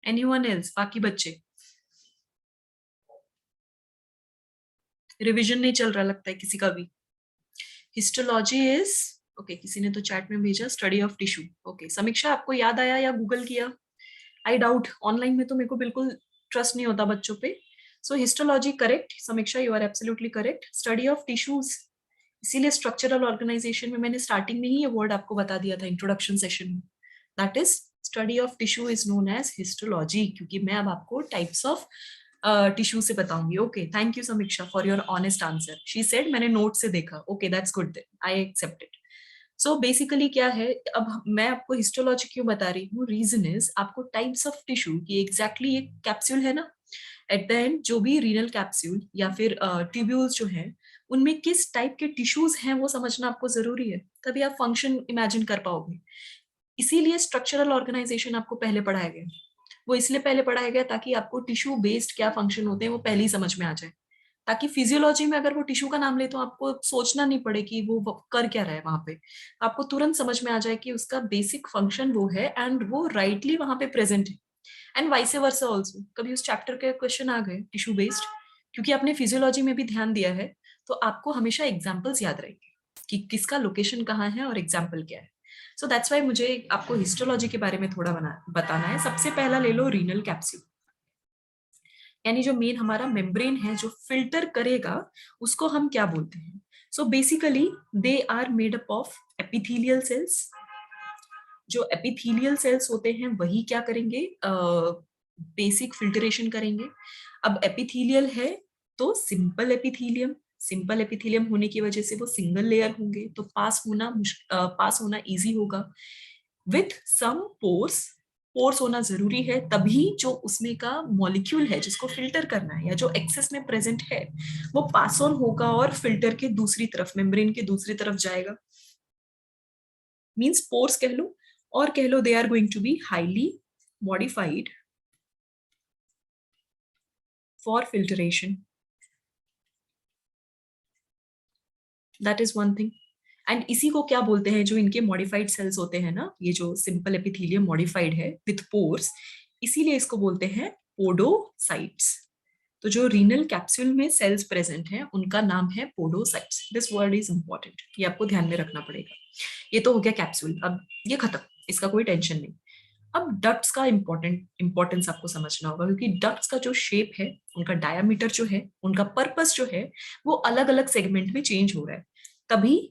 anyone else? बाकी बच्चे, रिवीजन नहीं चल रहा लगता है किसी का भी। हिस्टोलॉजी इज ओके, किसी ने तो चैट में भेजा स्टडी ऑफ टिश्यू। ओके समीक्षा, आपको याद आया या गूगल किया? आई डाउट, ऑनलाइन में तो मेरे को बिल्कुल ट्रस्ट नहीं होता बच्चों पे। So histology correct, Samiksha you are absolutely correct, study of tissues. इसीलिए स्ट्रक्चरल ऑर्गेनाइजेशन में मैंने स्टार्टिंग में ही ये वर्ड आपको बता दिया था इंट्रोडक्शन सेशन में, that is study of tissue is known as histology, क्योंकि मैं अब आपको टाइप्स ऑफ टिश्यू से बताऊंगी। Okay, thank you Samiksha for your honest answer. She said मैंने नोट से देखा। Okay that's good, then I accept it. So basically क्या है, अब मैं आपको हिस्टोलॉजी क्यों बता रही हूँ, रीजन इज आपको टाइप्स ऑफ टिश्यू की एग्जैक्टली एक कैप्सूल है ना, एट द एंड जो भी रीनल कैप्सूल या फिर ट्यूब्यूल्स जो है, उनमें किस टाइप के टिश्यूज हैं वो समझना आपको जरूरी है, तभी आप फंक्शन इमेजिन कर पाओगे। इसीलिए स्ट्रक्चरल ऑर्गेनाइजेशन आपको पहले पढ़ाया गया, वो इसलिए पहले पढ़ाया गया ताकि आपको टिश्यू बेस्ड क्या फंक्शन होते हैं वो पहले ही समझ में आ जाए, ताकि फिजियोलॉजी में अगर वो टिश्यू का नाम ले तो आपको सोचना नहीं पड़े कि वो कर क्या रहा है वहां पे, आपको तुरंत समझ में आ जाए कि उसका बेसिक फंक्शन वो है एंड वो राइटली वहां पे प्रेजेंट है। एंड वाइस वर्सा ऑल्सो, कभी उस चैप्टर के क्वेश्चन आ गए टिश्यू बेस्ड, क्योंकि आपने फिजियोलॉजी में भी ध्यान दिया है, तो आपको हमेशा एग्जाम्पल्स याद रहेंगे कि किसका लोकेशन कहाँ है और एग्जाम्पल क्या है। सो दैट्स वाई मुझे आपको हिस्टोलॉजी के बारे में थोड़ा बताना है। सबसे पहला ले लो रीनल कैप्सूल, यानी जो मेन हमारा मेम्ब्रेन है जो फिल्टर करेगा, उसको हम क्या बोलते हैं? So basically they are made up of epithelial cells. जो एपिथेलियल सेल्स होते हैं वही क्या करेंगे, बेसिक फिल्टरेशन करेंगे। अब एपिथेलियल है तो सिंपल एपिथेलियम, सिंपल एपिथेलियम होने की वजह से वो सिंगल लेयर होंगे, तो पास होना इजी होगा विथ सम पोर्स। पोर्स होना जरूरी है, तभी जो उसमें का मॉलिक्यूल है जिसको फिल्टर करना है या जो एक्सेस में प्रेजेंट है वो पास ऑन होगा और फिल्टर के दूसरी तरफ, मेम्ब्रेन के दूसरी तरफ जाएगा। मींस पोर्स कह लो, और कह लो they are going to be highly modified for filtration, that is one thing. And इसी को क्या बोलते हैं, जो इनके मॉडिफाइड सेल्स होते हैं ना, ये जो सिंपल एपिथेलियम मॉडिफाइड है विथ पोर्स, इसीलिए इसको बोलते हैं पोडोसाइट्स। तो जो रीनल कैप्सूल में सेल्स प्रेजेंट हैं उनका नाम है podocytes. This word is important, ये आपको ध्यान में रखना पड़ेगा। ये तो हो गया कैप्सूल, अब ये खत्म, इसका कोई टेंशन नहीं। अब डक्ट्स का इंपॉर्टेंस आपको समझना होगा, क्योंकि डक्ट्स का जो शेप है, उनका डायमीटर जो है, उनका पर्पस जो है, वो अलग अलग सेगमेंट में चेंज हो रहा है। तभी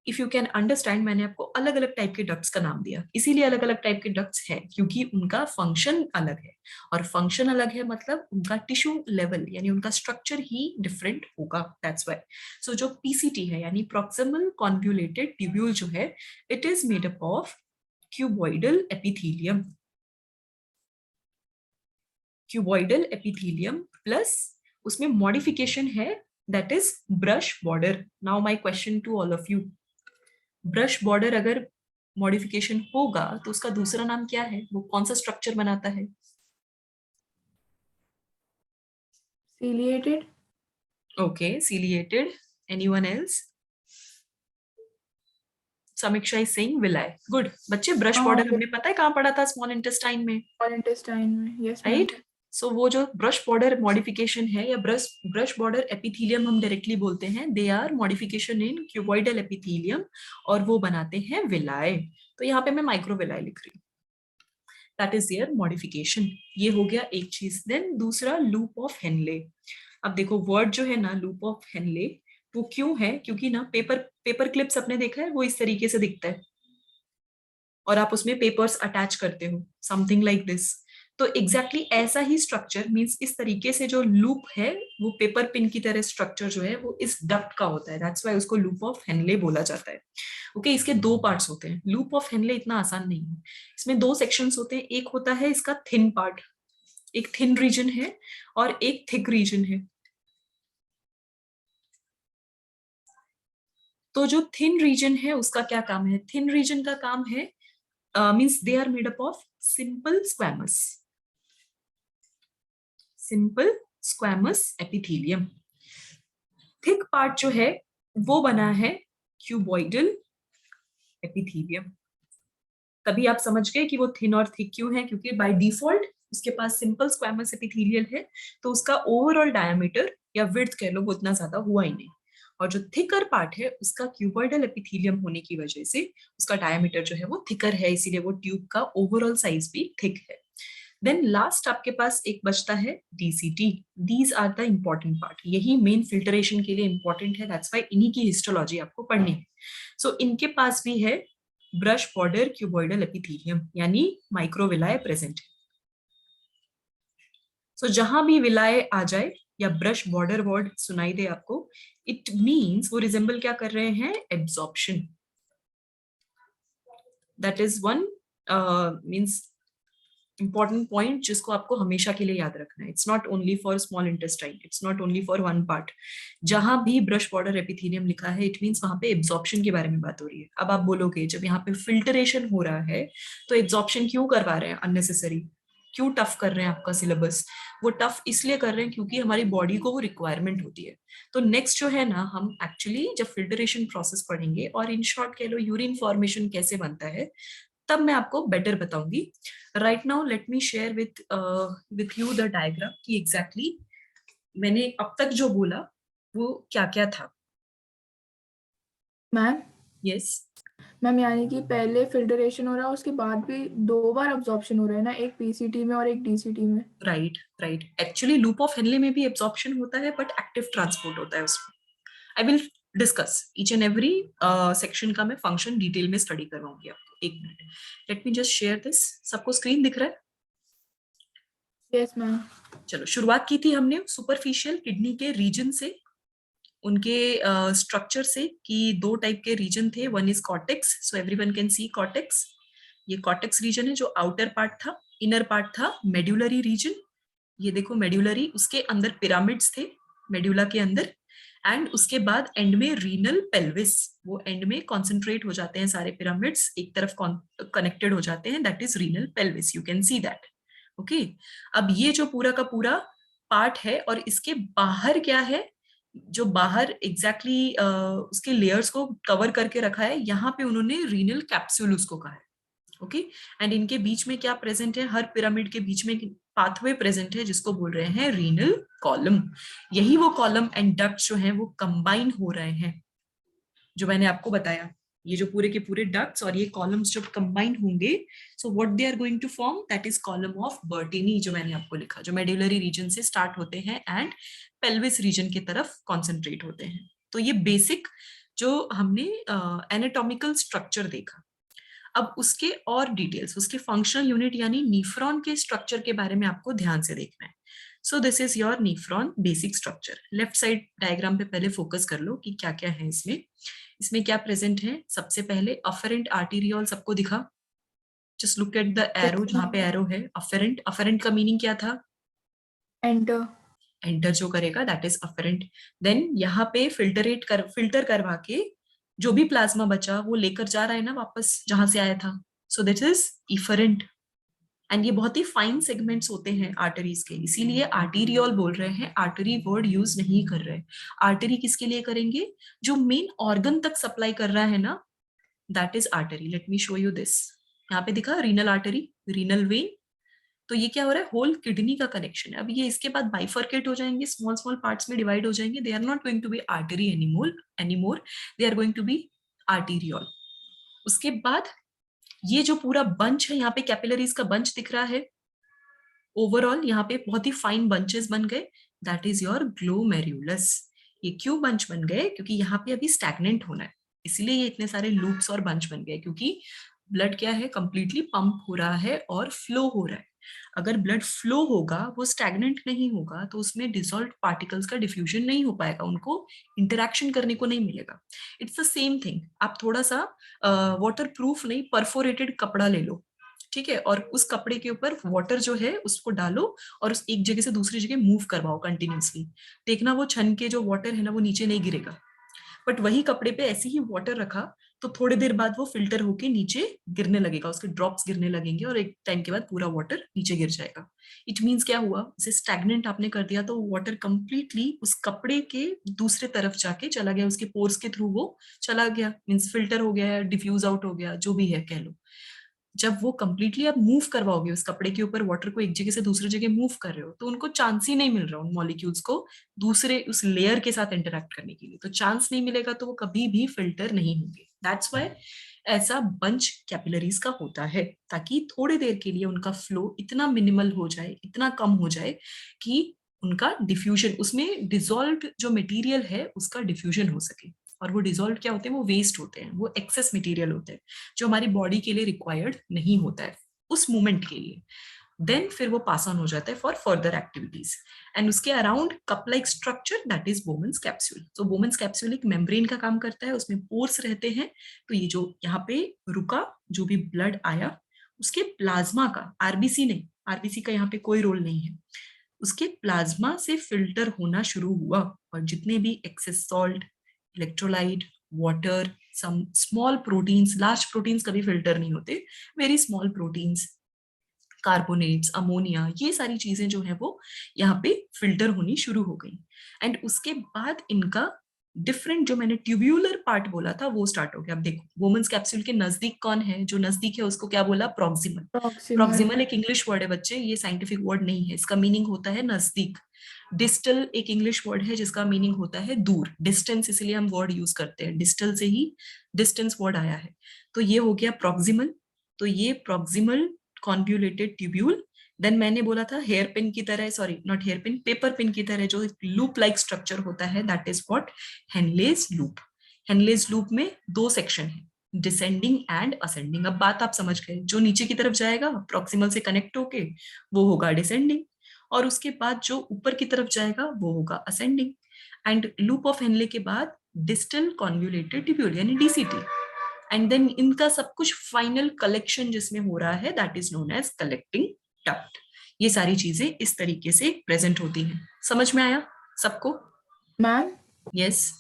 इफ यू कैन अंडरस्टैंड, मैंने आपको अलग अलग टाइप के डक्ट्स का नाम दिया, इसीलिए अलग अलग टाइप के डक्ट्स है क्योंकि उनका फंक्शन अलग है, और फंक्शन अलग है मतलब उनका टिश्यू लेवल यानी उनका स्ट्रक्चर ही डिफरेंट होगा, दैट्स व्हाई। सो जो पीसीटी है यानी प्रॉक्सिमल कॉन्वोल्यूटेड ट्यूब्यूल जो है, it is made up of cuboidal epithelium, cuboidal epithelium plus उसमें मॉडिफिकेशन है, that is brush border. Now my question to all of you, brush border अगर modification होगा तो उसका दूसरा नाम क्या है, वो कौन सा स्ट्रक्चर बनाता है? Ciliated. Okay, ciliated. Anyone else? समीक्षा इज सेइंग विलाय। गुड बच्चे, ब्रश बॉर्डर हमने पता है कहाँ पढ़ा था, स्मॉल इंटेस्टाइन में, और इंटेस्टाइन में, यस मैम। राइट। सो वो जो ब्रश बॉर्डर मॉडिफिकेशन है या ब्रश बॉर्डर एपिथेलियम हम डायरेक्टली बोलते हैं, they are modification in cuboidal epithelium, और वो बनाते हैं विलाय। तो यहाँ पे मैं माइक्रोविलाय लिख रही हूँ, दैट इज देयर मॉडिफिकेशन। ये हो गया एक चीज। देन दूसरा लूप ऑफ हेनले। अब देखो वर्ड जो है ना लूप ऑफ हेनले, वो क्यों है, क्योंकि ना पेपर क्लिप्स आपने देखा है वो इस तरीके से दिखता है, और आप उसमें पेपर्स अटैच करते हो, समथिंग लाइक दिस। तो एग्जैक्टली ऐसा ही स्ट्रक्चर, मींस इस तरीके से जो लूप है वो पेपर पिन की तरह स्ट्रक्चर जो है वो इस डक्ट का होता है, दैट्स व्हाई उसको लूप ऑफ हेनले बोला जाता है। ओके, इसके दो पार्ट्स होते हैं। लूप ऑफ हेनले इतना आसान नहीं है, इसमें दो सेक्शंस होते हैं। एक होता है इसका थिन पार्ट, एक थिन रीजन है और एक थिक रीजन है। तो जो थिन रीजन है उसका क्या काम है? थिन रीजन का काम है means they are made up of simple squamous, simple squamous epithelium. Thick part जो है वो बना है क्यूबॉइडल एपिथेलियम। तभी आप समझ गए कि वो थिन और थिक क्यों है, क्योंकि बाय डिफॉल्ट उसके पास सिंपल स्क्वैमस एपिथेलियल है, तो उसका ओवरऑल डायमीटर या विड्थ कह लो वो इतना ज्यादा हुआ ही नहीं। और जो थिकर पार्ट है उसका क्यूबॉइडल एपिथेलियम होने की वजह से उसका डायमीटर जो है वो थिकर है, इसीलिए वो ट्यूब का ओवरऑल साइज भी थिक है। देन लास्ट आपके पास एक बचता है DCT. These are the important part, यही मेन फिल्टरेशन के लिए इंपॉर्टेंट है, दैट्स व्हाई इन्हीं की हिस्टोलॉजी आपको पढ़नी है। सो इनके पास भी है ब्रश बॉर्डर क्यूबॉइडल एपिथेलियम, यानी माइक्रोविलाय प्रेजेंट है। सो जहां भी विलाय आ जाए या ब्रश बॉर्डर वर्ड सुनाई दे आपको, इट मीन्स वो रिजेंबल क्या कर रहे हैं? Absorption. That is one means important point जिसको आपको हमेशा के लिए याद रखना है। It's not only for small intestine, it's not only for one part. जहां भी ब्रश बॉर्डर एपिथेलियम लिखा है, इट मींस वहां पे एब्जॉर्प्शन के बारे में बात हो रही है। अब आप बोलोगे जब यहाँ पे फिल्टरेशन हो रहा है तो एब्जॉर्प्शन क्यों करवा रहे हैं अननेसेसरी, क्यों टफ कर रहे हैं आपका सिलेबस? वो टफ इसलिए कर रहे हैं क्योंकि हमारी बॉडी को वो रिक्वायरमेंट होती है। तो नेक्स्ट जो है ना, हम एक्चुअली जब फिल्टरेशन प्रोसेस पढ़ेंगे और इन शॉर्ट कह लो यूरिन फॉर्मेशन कैसे बनता है, तब मैं आपको बेटर बताऊंगी। Right now let me share with you the diagram कि एग्जैक्टली मैंने अब तक जो बोला वो क्या क्या था। मैम यस मैम यानी कि पहले फिल्टरेशन हो रहा है, उसके बाद भी 2 बार अब्जॉर्प्शन हो रहा है ना, एक पीसीटी में और एक डीसीटी में। Right right, actually loop of Henley में भी एब्जॉर्प्शन होता है बट एक्टिव ट्रांसपोर्ट होता है उसमें। I will discuss each and every section का मैं फंक्शन डिटेल में स्टडी करवाऊंगी आपको। एक minute, let me just share this. सबको स्क्रीन दिख रहा है? Yes ma'am. चलो, शुरुआत की थी हमने सुपरफिशियल किडनी के रीजन से, उनके स्ट्रक्चर से, कि दो टाइप के रीजन थे। One is cortex, so everyone can C cortex. ये कॉर्टेक्स रीजन है जो आउटर पार्ट था। इनर पार्ट था मेड्यूलरी रीजन, ये देखो मेड्यूलरी, उसके अंदर पिरामिड्स थे मेड्यूला के अंदर। एंड उसके बाद एंड में रीनल पेल्विस, वो एंड में कॉन्सेंट्रेट हो जाते हैं सारे पिरामिड्स, एक तरफ कनेक्टेड हो जाते हैं, that is renal pelvis, you can see that. Okay, अब ये जो पूरा का पूरा पार्ट है और इसके बाहर क्या है, जो बाहर एग्जैक्टली उसके लेयर्स को कवर करके रखा है, यहाँ पे उन्होंने रीनल कैप्सूल उसको कहा है। ओके, एंड इनके बीच में क्या प्रेजेंट है? हर पिरामिड के बीच में पाथवे प्रेजेंट है जिसको बोल रहे हैं रीनल कॉलम। यही वो कॉलम एंड डक्ट जो है वो कंबाइन हो रहे हैं, जो मैंने आपको बताया। ये जो पूरे के पूरे डक्ट्स और ये कॉलम्स जब कंबाइन होंगे, so what they are going to form, that is column of Bertini, जो मैंने आपको लिखा, जो मेड्यूलरी रीजन से स्टार्ट होते हैं एंड पेल्विस रीजन की तरफ कॉन्सेंट्रेट होते हैं। तो ये बेसिक जो हमने एनाटॉमिकल स्ट्रक्चर देखा। अब उसके और डिटेल्स, उसके फंक्शनल यूनिट यानी नीफ्रॉन के स्ट्रक्चर के बारे में आपको ध्यान से देखना है। So this is your nephron basic structure. Left side diagram पे पहले फोकस कर लो कि क्या क्या है इसमें। इसमें क्या प्रेजेंट है? सबसे पहले अफेरेंट आर्टीरियोल सबको दिखा? Just look at the arrow, जहां पे एरो है अफेरेंट। अफेरेंट का मीनिंग क्या था? एंटर। एंटर जो करेगा दैट इज अफेरेंट। देन यहाँ पे फिल्टर करवा के जो भी प्लाज्मा बचा वो लेकर जा रहा है ना वापस जहां से आया था, सो दैट इज इफरेंट। एंड ये बहुत ही फाइन सेगमेंट्स होते हैं आर्टरीज के, इसीलिए आर्टीरियोल बोल रहे हैं, आर्टरी वर्ड यूज नहीं कर रहे। आर्टरी किसके लिए करेंगे? जो मेन ऑर्गन तक सप्लाई कर रहा है ना, that is artery. Let me show you this. यहाँ पे दिखा रीनल आर्टरी, रीनल वेन। तो ये क्या हो रहा है? होल किडनी का कनेक्शन है। अब ये इसके बाद बाइफर्केट हो जाएंगे, स्मॉल स्मॉल पार्ट्स में डिवाइड हो जाएंगे। They are not going to be artery anymore, they are going to be arteriole. उसके बाद ये जो पूरा बंच है, यहाँ पे कैपिलरीज का बंच दिख रहा है। ओवरऑल यहाँ पे बहुत ही फाइन बंचेस बन गए, दैट इज योर ग्लोमेरुलस। ये क्यों बंच बन गए? क्योंकि यहाँ पे अभी स्टैग्नेंट होना है, इसलिए ये इतने सारे लूप्स और बंच बन गए, क्योंकि ब्लड क्या है, कंप्लीटली पंप हो रहा है और फ्लो हो रहा है। अगर ब्लड फ्लो होगा, वो स्टैग्नेंट नहीं होगा, तो उसमें डिसॉल्व पार्टिकल्स का डिफ्यूजन नहीं हो पाएगा, उनको इंटरैक्शन करने को नहीं मिलेगा। It's the same thing. आप थोड़ा सा वाटर प्रूफ नहीं, परफोरेटेड कपड़ा ले लो, ठीक है, और उस कपड़े के ऊपर वाटर जो है उसको डालो और उस एक जगह से दूसरी जगह मूव करवाओ कंटिन्यूसली। देखना वो छन के जो वाटर है ना वो नीचे नहीं गिरेगा। बट वही कपड़े पे ऐसे ही वाटर रखा तो थोड़ी देर बाद वो फिल्टर होके नीचे गिरने लगेगा, उसके ड्रॉप्स गिरने लगेंगे और एक टाइम के बाद पूरा वाटर नीचे गिर जाएगा। इट मीन्स क्या हुआ, उसे स्टैग्नेंट आपने कर दिया तो वाटर कंप्लीटली उस कपड़े के दूसरे तरफ जाके चला गया, उसके पोर्स के थ्रू वो चला गया, मीन्स फिल्टर हो गया, डिफ्यूज आउट हो गया, जो भी है कह लो। जब वो कंप्लीटली आप मूव करवाओगे उस कपड़े के ऊपर वाटर को, एक जगह से दूसरी जगह मूव कर रहे हो, तो उनको चांस ही नहीं मिल रहा उन मॉलिक्यूल्स को दूसरे उस लेयर के साथ इंटरेक्ट करने के लिए। तो चांस नहीं मिलेगा तो वो कभी भी फिल्टर नहीं होंगे। दैट्स वाई ऐसा बंच कैपिलरीज का होता है, ताकि थोड़ी देर के लिए उनका फ्लो इतना मिनिमल हो जाए, इतना कम हो जाए कि उनका डिफ्यूजन, उसमें डिजोल्व जो मटेरियल है उसका डिफ्यूजन हो सके। और वो डिजोल्व क्या होते हैं, वो वेस्ट होते हैं, वो एक्सेस मटेरियल होते हैं जो हमारी बॉडी के लिए रिक्वायर्ड नहीं होता है उस मोमेंट के लिए। देन फिर वो पास ऑन हो जाता है फॉर फर्दर एक्टिविटीज। एंड उसके around cup like structure, that is बोमेंस capsule. तो बोमेंस कैप्सूल एक मेम्ब्रेन का काम करता है, उसमें पोर्स रहते हैं। तो ये जो यहाँ पे रुका, जो भी ब्लड आया, उसके प्लाज्मा का, आरबीसी नहीं, आरबीसी का यहाँ पे कोई रोल नहीं है, उसके प्लाज्मा से फिल्टर होना शुरू हुआ और जितने भी excess salt, electrolyte, water, some small proteins, large proteins कभी फिल्टर नहीं होते, very small proteins, carbonates, ammonia, ये सारी चीजें जो है वो यहाँ पे फिल्टर होनी शुरू हो गई। एंड उसके बाद इनका डिफरेंट, जो मैंने ट्यूब्यूलर पार्ट बोला था वो स्टार्ट हो गया। अब देखो वोमेन्स कैप्सूल के नजदीक कौन है, जो नजदीक है उसको क्या बोला, प्रॉक्सिमल। प्रॉक्सिमल। प्रॉक्सिमल एक इंग्लिश वर्ड है बच्चे, ये साइंटिफिक वर्ड नहीं है, इसका मीनिंग होता है नजदीक। डिस्टल एक इंग्लिश वर्ड है जिसका मीनिंग होता है दूर, डिस्टेंस, इसलिए हम वर्ड यूज करते हैं, डिस्टल से ही डिस्टेंस वर्ड आया है। तो ये हो गया प्रॉक्सिमल। तो ये प्रॉक्सिमल कॉन्व्यूलेटेड ट्यूब्यूल। देन मैंने बोला था हेयर पिन की तरह, sorry not here pin, paper pin की तरह जो लूप लाइक स्ट्रक्चर होता है, that is what, Henle's loop. Henle's loop में दो सेक्शन है, डिसेंडिंग एंड असेंडिंग। अब बात आप समझ गए, जो नीचे की तरफ जाएगा प्रॉक्सिमल से कनेक्ट होके वो होगा डिसेंडिंग, और उसके बाद जो ऊपर की तरफ जाएगा वो होगा ascending. And loop of Henle के बाद डिस्टल कॉन्व्यूलेटेड ट्यूब्यूल यानी डीसीटी। एंड देन इनका सब कुछ फाइनल कलेक्शन जिसमें हो रहा है, that is known as collecting duct. ये सारी चीजें इस तरीके से प्रेजेंट होती हैं। समझ में आया सबको? Ma'am yes.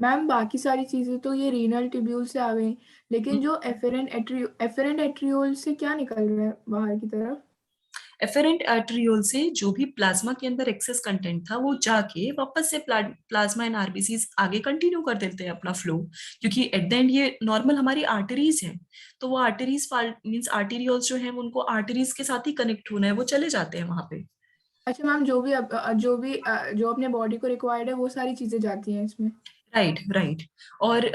मैम बाकी सारी चीजें तो ये रीनल ट्यूब्यूल से आ गई, लेकिन जो एफेरेंट एट्रियोल से क्या निकल रहा है बाहर की तरफ? एफेरेंट आर्टरियोल से जो भी प्लाज्मा के अंदर एक्सेस कंटेंट था वो जाके वापस से प्लाज्मा एंड आरबीसीज आगे कंटिन्यू कर देते हैं अपना फ्लो, क्योंकि एट द एंड ये नॉर्मल हमारी आर्टरीज हैं। तो वो आर्टरीज मींस आर्टेरियोल्स जो है उनको आर्टरीज के साथ ही कनेक्ट होना है, वो चले जाते हैं वहां पे। अच्छा मैम, जो अपने बॉडी को रिक्वायर्ड है वो सारी चीजें जाती हैं इसमें। Right right. और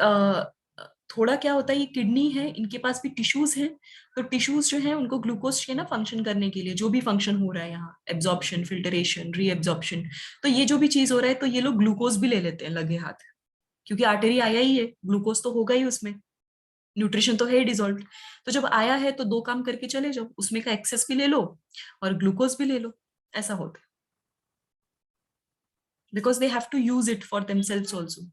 थोड़ा क्या होता है, ये किडनी है, इनके पास भी टिश्यूज हैं। तो टिश्यूज जो है उनको ग्लूकोज चाहिए ना फंक्शन करने के लिए, जो भी फंक्शन हो रहा है यहाँ, एब्जॉर्प्शन, फिल्टरेशन, रीएब्जॉर्प्शन। तो ये जो भी चीज हो रहा है तो ये लोग ग्लूकोज भी ले लेते हैं लगे हाथ, क्योंकि आर्टरी आया ही है, ग्लूकोज तो होगा ही उसमें, न्यूट्रिशन तो है डिजोल्व। तो जब आया है तो दो काम करके चले जाओ, उसमें का एक्सेस भी ले लो और ग्लूकोज भी ले लो, ऐसा होता है, because they have to use it for themselves also.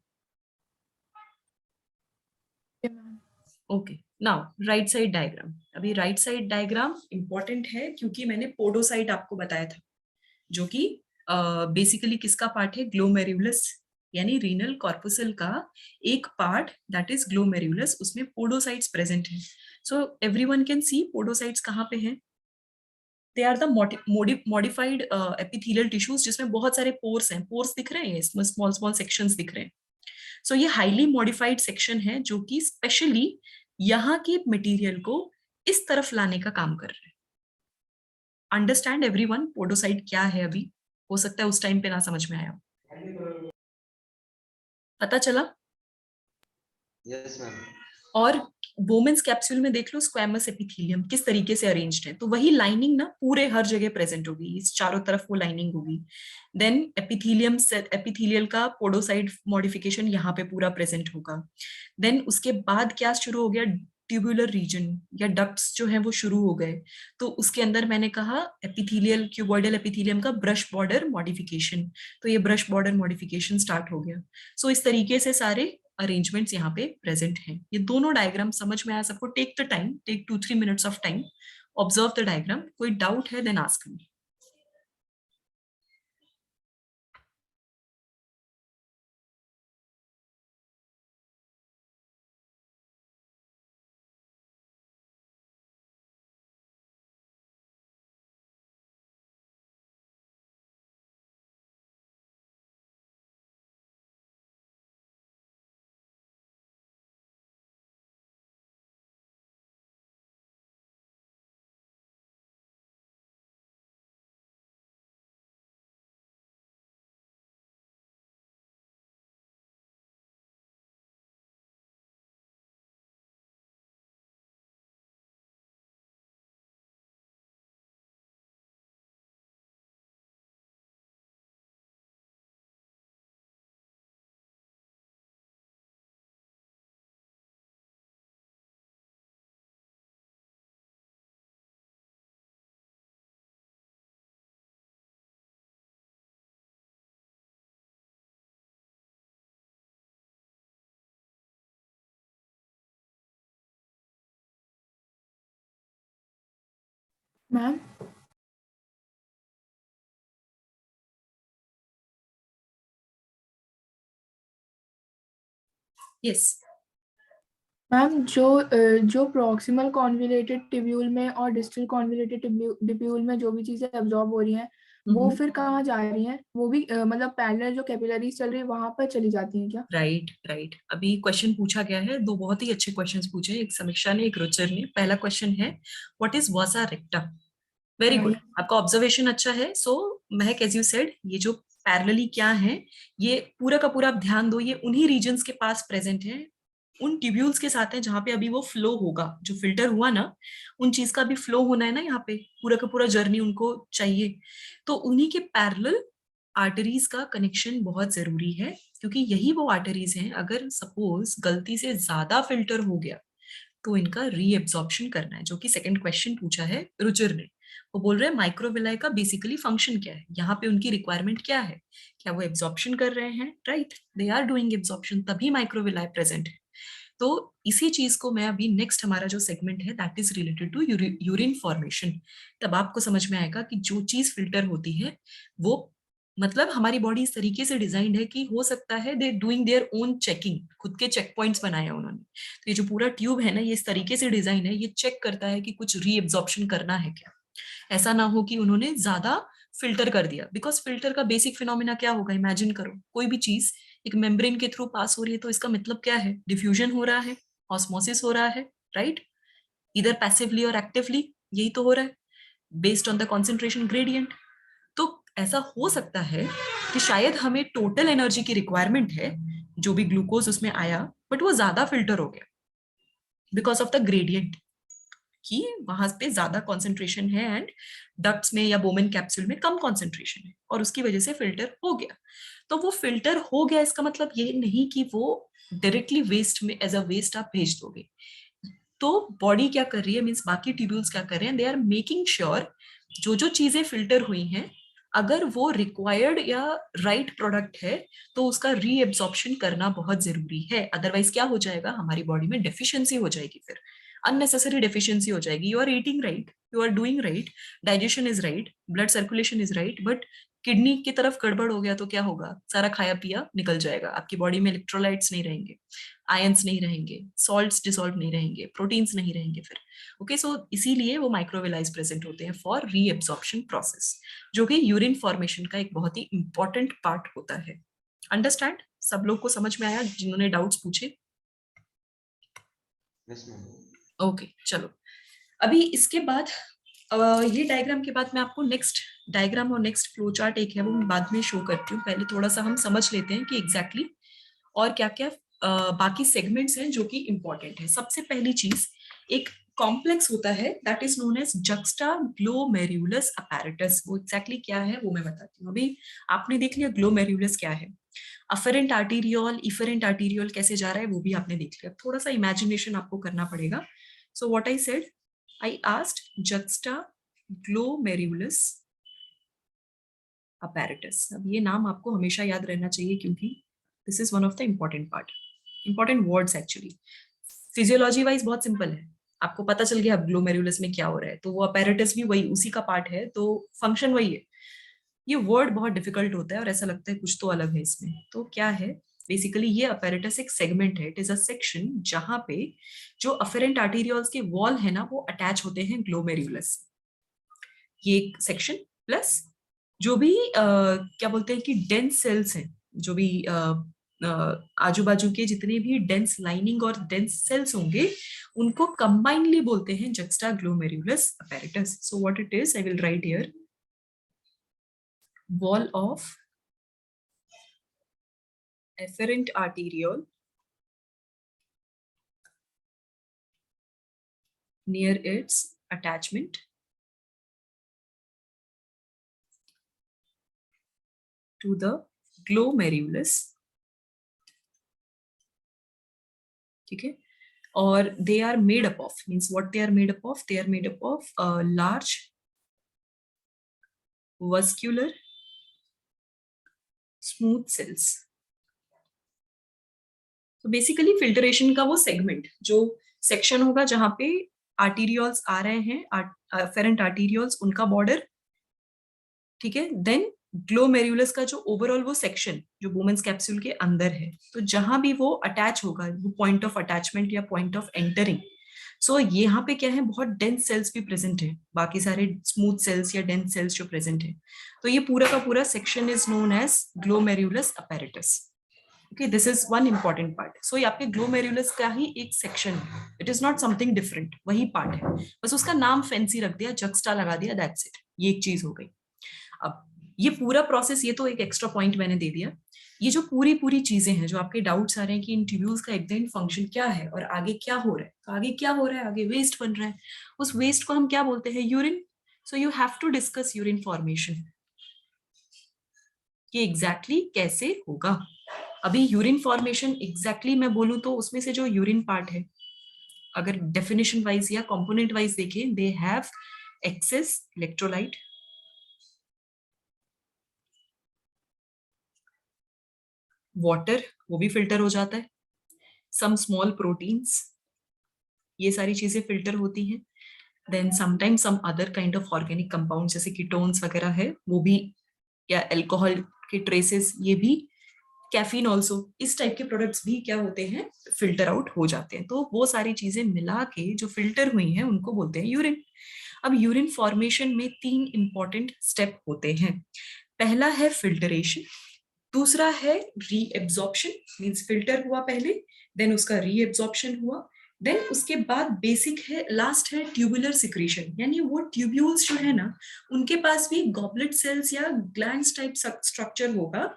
Okay, now right side diagram. अभी राइट साइड डायग्राम इंपॉर्टेंट है क्योंकि मैंने पोडोसाइट आपको बताया था, जो कि बेसिकली किसका पार्ट है, ग्लोमेरुलस, यानी रीनल कॉर्पुसल का एक पार्ट, दैट इज ग्लोमेरुलस, उसमें पोडोसाइट्स प्रेजेंट है। So everyone can see podocytes कहाँ पे हैं। They are the modified epithelial tissues जिसमें बहुत सारे पोर्स हैं, पोर्स दिख रहे हैं इसमें, स्मॉल स्मॉल सेक्शंस दिख रहे हैं। सो ये हाईली मॉडिफाइड सेक्शन है जो कि स्पेशली यहाँ के मटेरियल को इस तरफ लाने का काम कर रहे हैं। अंडरस्टैंड एवरीवन पोडोसाइट क्या है? अभी हो सकता है उस टाइम पे ना समझ में आया, पता चला? Yes ma'am. और वोमेन्स कैप्सूल में देख लो स्क्वैमस एपिथेलियम किस तरीके से अरेंज्ड है, तो वही लाइनिंग ना पूरे हर जगह प्रेजेंट होगी, इस चारों तरफ वो लाइनिंग होगी। देन एपिथेलियम से एपिथेलियल का पोडोसाइट मॉडिफिकेशन यहाँ पे पूरा प्रेजेंट होगा। देन उसके बाद क्या शुरू हो गया, ट्यूबुलर रीजन या डक्ट्स जो है वो शुरू हो गए, तो उसके अंदर मैंने कहा एपिथेलियल क्यूबॉइडल एपिथेलियम का ब्रश बॉर्डर मॉडिफिकेशन, तो ये ब्रश बॉर्डर मॉडिफिकेशन स्टार्ट हो गया। सो इस तरीके से सारे अरेंजमेंट्स यहाँ पे प्रेजेंट हैं। ये दोनों डायग्राम समझ में आया सबको? Take the time, take 2-3 minutes of time, observe the diagram. कोई डाउट है then ask me. Ma'am yes ma'am जो प्रॉक्सिमल कॉन्वोल्यूटेड टिब्यूल में और डिस्टल कॉन्वोल्यूटेड टिब्यूल में जो भी चीजें एब्जॉर्ब हो रही हैं वो फिर कहाँ जा रही हैं? वो भी मतलब पैरेलल जो कैपिलरीज चल रही है वहां पर चली जाती हैं क्या? Right right. अभी क्वेश्चन पूछा गया है, दो बहुत ही अच्छे क्वेश्चंस पूछे, एक समीक्षा ने एक रुचिर ने। पहला क्वेश्चन है what is Vasa रेक्टा। Very good, आपका ऑब्जर्वेशन अच्छा है। सो महक, एज यू सेड, ये जो पैरेलली क्या है, ये पूरा का पूरा आप ध्यान दो, ये उन्हीं रीजन्स के पास प्रेजेंट है, उन ट्यूब्यूल्स के साथ है जहां पे अभी वो फ्लो होगा, जो फिल्टर हुआ ना, उन चीज का भी फ्लो होना है ना, यहाँ पे पूरा का पूरा जर्नी उनको चाहिए। तो उन्हीं के पैरेलल आर्टरीज का कनेक्शन बहुत जरूरी है, क्योंकि यही वो आर्टरीज हैं, अगर सपोज गलती से ज्यादा फिल्टर हो गया तो इनका रीएब्जॉर्प्शन करना है, जो कि सेकंड क्वेश्चन पूछा है रुचिर ने। वो बोल रहे हैं माइक्रोविलाई का बेसिकली फंक्शन क्या है, यहाँ पे उनकी रिक्वायरमेंट क्या है, क्या वो एब्जॉर्प्शन कर रहे हैं? Right, they are doing absorption, तभी माइक्रोविलाई प्रेजेंट है। तो इसी चीज को मैं अभी नेक्स्ट हमारा जो सेगमेंट है that is related to urine formation, तब आपको समझ में आएगा कि जो चीज फिल्टर होती है वो, मतलब हमारी बॉडी इस तरीके से डिजाइंड है कि हो सकता है they doing their own checking, खुद के चेक पॉइंट्स बनाए हैं उन्होंने। तो ये जो पूरा ट्यूब है ना, ये इस तरीके से डिजाइन है, ये चेक करता है कि कुछ रीएब्जॉर्प्शन करना है क्या। ऐसा ना हो कि उन्होंने ज्यादा फिल्टर कर दिया, बिकॉज फिल्टर का बेसिक फिनोमिना क्या होगा, इमेजिन करो कोई भी चीज एक मेम्ब्रेन के थ्रू पास हो रही है, तो इसका मतलब क्या है, डिफ्यूजन हो रहा है, ऑस्मोसिस हो रहा है, राइट, इधर पैसिवली और एक्टिवली, यही तो हो रहा है based on the concentration gradient. तो ऐसा हो सकता है कि शायद हमें टोटल एनर्जी की रिक्वायरमेंट है, जो भी ग्लूकोज उसमें आया, बट वो ज्यादा फिल्टर हो गया बिकॉज ऑफ द ग्रेडियंट, कि वहां पे ज्यादा कॉन्सेंट्रेशन है एंड डक्ट्स में या बोमेन कैप्सूल में कम कॉन्सेंट्रेशन है, और उसकी वजह से फिल्टर हो गया। तो वो फिल्टर हो गया, इसका मतलब ये नहीं कि वो डायरेक्टली वेस्ट में एज अ वेस्ट आप भेज दोगे। तो बॉडी क्या कर रही है, मीन्स बाकी ट्यूब्यूल्स क्या कर रहे हैं, दे आर मेकिंग श्योर जो जो चीजें फिल्टर हुई हैं, अगर वो रिक्वायर्ड या राइट प्रोडक्ट है तो उसका रीएब्जॉर्प्शन करना बहुत जरूरी है। अदरवाइज क्या हो जाएगा, हमारी बॉडी में डेफिशिएंसी हो जाएगी, फिर अननेसेसरी डेफिशिएंसी हो जाएगी। You are eating right, you are doing right, digestion is right, blood circulation is right, but kidney की तरफ गड़बड़ हो गया तो क्या होगा, सारा खाया पिया निकल जाएगा, आपकी बॉडी में इलेक्ट्रोलाइट्स नहीं रहेंगे, आयंस नहीं रहेंगे, सॉल्ट्स डिसॉल्व नहीं रहेंगे, प्रोटीन्स नहीं रहेंगे फिर। ओके, सो इसीलिए वो माइक्रोविलाइज प्रेजेंट होते हैं फॉर रीएब्जॉर्प्शन प्रोसेस, जो कि यूरिन फॉर्मेशन का एक बहुत ही इंपॉर्टेंट पार्ट होता है। अंडरस्टैंड? सब लोग को समझ में आया जिन्होंने डाउट्स पूछे? Yes ma'am. ओके, चलो अभी इसके बाद ये डायग्राम के बाद मैं आपको नेक्स्ट डायग्राम और नेक्स्ट फ्लो चार्ट एक है वो मैं बाद में शो करती हूँ। पहले थोड़ा सा हम समझ लेते हैं कि एग्जैक्टली और क्या क्या बाकी सेगमेंट्स हैं जो कि इंपॉर्टेंट है। सबसे पहली चीज, एक कॉम्प्लेक्स होता है that is known as juxtaglomerulus apparatus। वो एग्जैक्टली क्या है वो मैं बताती हूँ। अभी आपने देख लिया ग्लोमेरुलस क्या है, अफरेंट आर्टीरियोल इफरेंट आर्टीरियोल कैसे जा रहा है वो भी आपने देख लिया। थोड़ा सा इमेजिनेशन आपको करना पड़ेगा। So what I said, I asked juxtaglomerulus apparatus। अब ये नाम आपको हमेशा याद रहना चाहिए क्योंकि this is one of the important part, important words actually. Physiology wise बहुत सिंपल है, आपको पता चल गया अब ग्लोमेरुलस में क्या हो रहा है, तो वो apparatus भी वही उसी का पार्ट है, तो फंक्शन वही है। ये वर्ड बहुत डिफिकल्ट होता है और ऐसा लगता है कुछ तो अलग है इसमें। तो क्या है बेसिकली, ये apparatus एक सेगमेंट है, इट इज अ सेक्शन जहां पे जो अफेरेंट आर्टीरियोल्स के वॉल है ना वो अटैच होते हैं ग्लोमेरुलस। ये एक सेक्शन प्लस जो भी क्या बोलते हैं कि डेंस सेल्स हैं, जो भी आजू बाजू के जितने भी डेंस लाइनिंग और डेंस सेल्स होंगे उनको कंबाइनली बोलते हैं juxtaglomerulus apparatus। So what it is, I will write here, wall of afferent arteriole near its attachment to the glomerulus। ठीक है, और they are made up of, means what they are made up of, they are made up of large vascular smooth cells। तो basically filtration का वो segment जो section होगा जहां पे आर्टीरियोल्स आ रहे हैं, अफेरेंट आर्टीरियोल्स उनका बॉर्डर, ठीक है, देन ग्लोमेरुलस का जो ओवरऑल वो सेक्शन जो वुमेन्स कैप्सूल के अंदर है, तो जहां भी वो अटैच होगा, वो पॉइंट ऑफ अटैचमेंट या पॉइंट ऑफ एंटरिंग। सो यहाँ पे क्या है, बहुत डेंस सेल्स भी प्रेजेंट है, बाकी सारे स्मूथ सेल्स या डेंस सेल्स जो प्रेजेंट है, तो ये पूरा का पूरा section is known as glomerulus apparatus। Okay, this is one important part. सो ये आपके ग्लोमेरुलस का ही एक सेक्शन है, it is not something different, वही पार्ट है, बस उसका नाम फैंसी रख दिया, जक्स्टा लगा दिया, दैट्स इट, ये एक चीज हो गई। अब ये पूरा प्रोसेस, ये तो एक एक्स्ट्रा पॉइंट मैंने दे दिया। ये जो पूरी पूरी चीजें हैं, जो आपके डाउट्स आ रहे हैं कि इन ट्यूब्यूल्स का एग्जैक्ट फंक्शन क्या है और आगे क्या हो रहा है, तो आगे क्या हो रहा है, आगे वेस्ट बन रहा है, उस वेस्ट को हम क्या बोलते हैं, urine. So you have to discuss urine formation, कि एग्जैक्टली कैसे होगा। अभी यूरिन फॉर्मेशन एग्जैक्टली मैं बोलूं तो उसमें से जो यूरिन पार्ट है, अगर डेफिनेशन वाइज या कंपोनेंट वाइज देखें, they have excess electrolyte, water वो भी फिल्टर हो जाता है, सम स्मॉल प्रोटीन्स, ये सारी चीजें फिल्टर होती हैं, then sometimes some other kind of organic compound जैसे कीटोन्स वगैरह है वो भी, या अल्कोहल के ट्रेसेस, ये भी, कैफीन ऑल्सो, इस टाइप के प्रोडक्ट्स भी क्या होते हैं, फिल्टर आउट हो जाते हैं। तो वो सारी चीजें मिला के जो फिल्टर हुई हैं उनको बोलते हैं यूरिन। अब यूरिन फॉर्मेशन में 3 इंपॉर्टेंट स्टेप होते हैं। पहला है फिल्टरेशन, दूसरा है रीएब्जॉर्प्शन, मींस फिल्टर हुआ पहले, देन उसका रीएब्जॉर्प्शन हुआ, देन उसके बाद बेसिक है, लास्ट है ट्यूबुलर सिक्रीशन, यानी वो ट्यूब्यूल्स जो है ना उनके पास भी गॉबलेट सेल्स या ग्लैंड्स टाइप स्ट्रक्चर होगा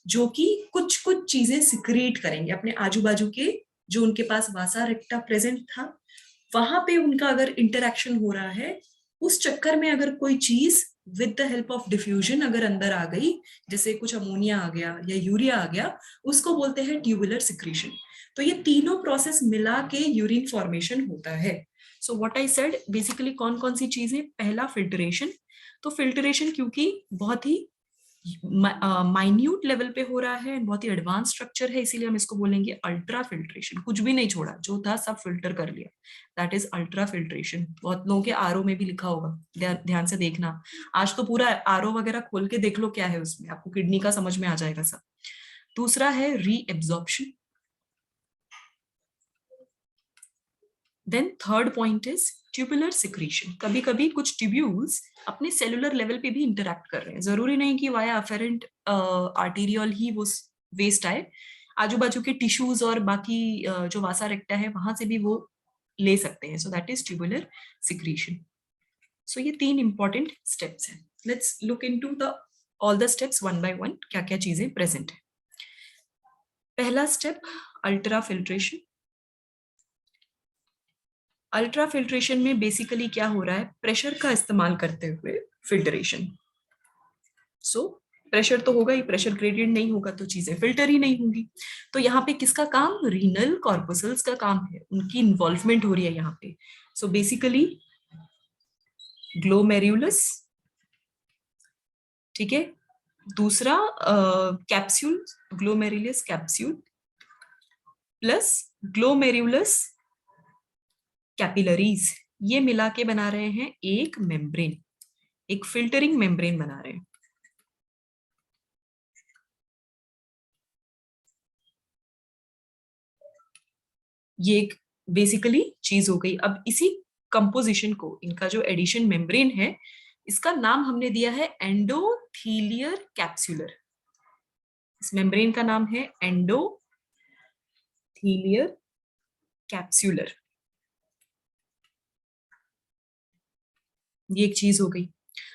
जो कि कुछ कुछ चीजें सिक्रेट करेंगे अपने आजू बाजू के, जो उनके पास वासा रेक्टा प्रेजेंट था वहां पे उनका अगर इंटरेक्शन हो रहा है, उस चक्कर में अगर कोई चीज with the help of diffusion अगर अंदर आ गई, जैसे कुछ अमोनिया आ गया या यूरिया आ गया, उसको बोलते हैं ट्यूबुलर सिक्रीशन। तो ये तीनों प्रोसेस मिला के यूरिन फॉर्मेशन होता है। So what I said, basically कौन कौन सी चीजें, पहला फिल्टरेशन। तो फिल्टरेशन क्योंकि बहुत ही माइन्यूट लेवल पे हो रहा है, बहुत ही एडवांस स्ट्रक्चर है, इसीलिए हम इसको बोलेंगे अल्ट्रा फिल्ट्रेशन। कुछ भी नहीं छोड़ा, जो था सब फिल्टर कर लिया, दैट इज अल्ट्रा फिल्ट्रेशन। बहुत लोगों के आरओ में भी लिखा होगा, ध्यान से देखना, आज तो पूरा आरओ वगैरह खोल के देख लो क्या है उसमें, आपको किडनी का समझ में आ जाएगा सब। दूसरा है reabsorption, then third point is tubular secretion. कभी कभी कुछ ट्यूब्यूल्स अपने सेलुलर लेवल पे भी इंटरैक्ट कर रहे हैं, जरूरी नहीं कि वाया अफेरेंट आर्टीरियल ही वो वेस्ट आए, आजू बाजू के टिश्यूज और बाकी जो वासा रेक्टा है वहां से भी वो ले सकते हैं। So that is tubular secretion. So ये 3 इंपॉर्टेंट स्टेप्स हैं। Let's look into the all the steps one by one, क्या क्या चीजें प्रेजेंट है। पहला step ultra filtration. Ultra filtration में बेसिकली क्या हो रहा है, प्रेशर का इस्तेमाल करते हुए फिल्टरेशन। सो प्रेशर तो होगा ही, प्रेशर ग्रेडियंट नहीं होगा तो चीजें फिल्टर ही नहीं होंगी। तो यहाँ पे किसका काम, रीनल कॉर्पसल्स का काम है, उनकी इन्वॉल्वमेंट हो रही है यहाँ पे। सो बेसिकली ग्लोमेरुलस, ठीक है, दूसरा capsule, glomerulus capsule plus glomerulus capillaries, ये मिला के बना रहे हैं एक मेम्ब्रेन, एक फिल्टरिंग मेम्ब्रेन बना रहे हैं। ये एक बेसिकली चीज हो गई। अब इसी कंपोजिशन को, इनका जो एडिशन मेम्ब्रेन है, इसका नाम हमने दिया है एंडोथीलियर कैप्सुलर। इस मेम्ब्रेन का नाम है एंडोथीलियर कैप्सुलर। ये एक चीज हो गई।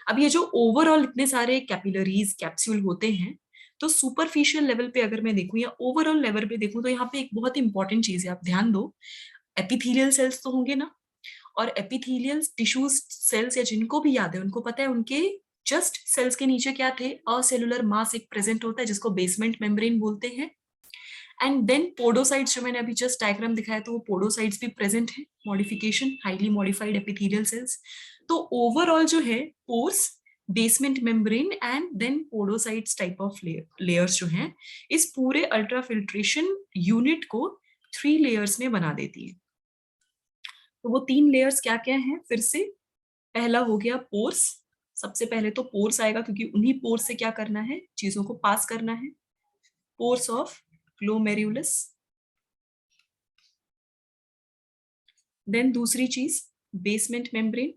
अब ये जो ओवरऑल इतने सारे कैपिलरीज कैप्सूल होते हैं, तो सुपरफिशियल लेवल पे अगर मैं देखूं या ओवरऑल लेवल पे देखूं, तो यहाँ पे एक बहुत इंपॉर्टेंट चीज है, आप ध्यान दो। एपिथेलियल सेल्स तो होंगे ना, और एपिथेलियल टिश्यूज सेल्स, या जिनको भी याद है उनको पता है, उनके जस्ट सेल्स के नीचे क्या थे, असेलुलर मास एक प्रेजेंट होता है जिसको बेसमेंट मेम्ब्रेन बोलते हैं। एंड देन पोडोसाइट्स, जो मैंने अभी जस्ट डायग्राम दिखाया, तो वो पोडोसाइट्स भी प्रेजेंट है, modification, highly modified epithelial cells. तो ओवरऑल जो है pores, basement membrane and then podocytes type of layers जो हैं, इस पूरे अल्ट्रा फिल्ट्रेशन यूनिट को 3 लेयर्स में बना देती है। तो वो 3 लेयर्स क्या क्या हैं, फिर से पहला हो गया पोर्स। सबसे पहले तो पोर्स आएगा, क्योंकि उन्हीं पोर्स से क्या करना है, चीजों को पास करना है। Pores of glomerulus. देन दूसरी चीज बेसमेंट मेम्ब्रेन।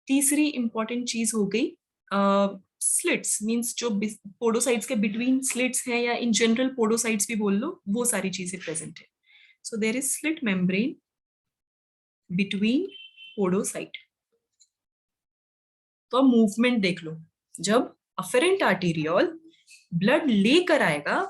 तीसरी इंपॉर्टेंट चीज हो गई स्लिट्स, मींस जो पोडोसाइट्स के बिटवीन स्लिट्स हैं, या इन जनरल पोडोसाइट्स भी बोल लो, वो सारी चीजें प्रेजेंट है। So there is slit membrane between podocyte. तो अब मूवमेंट देख लो, जब अफेरेंट आर्टेरियोल ब्लड लेकर आएगा,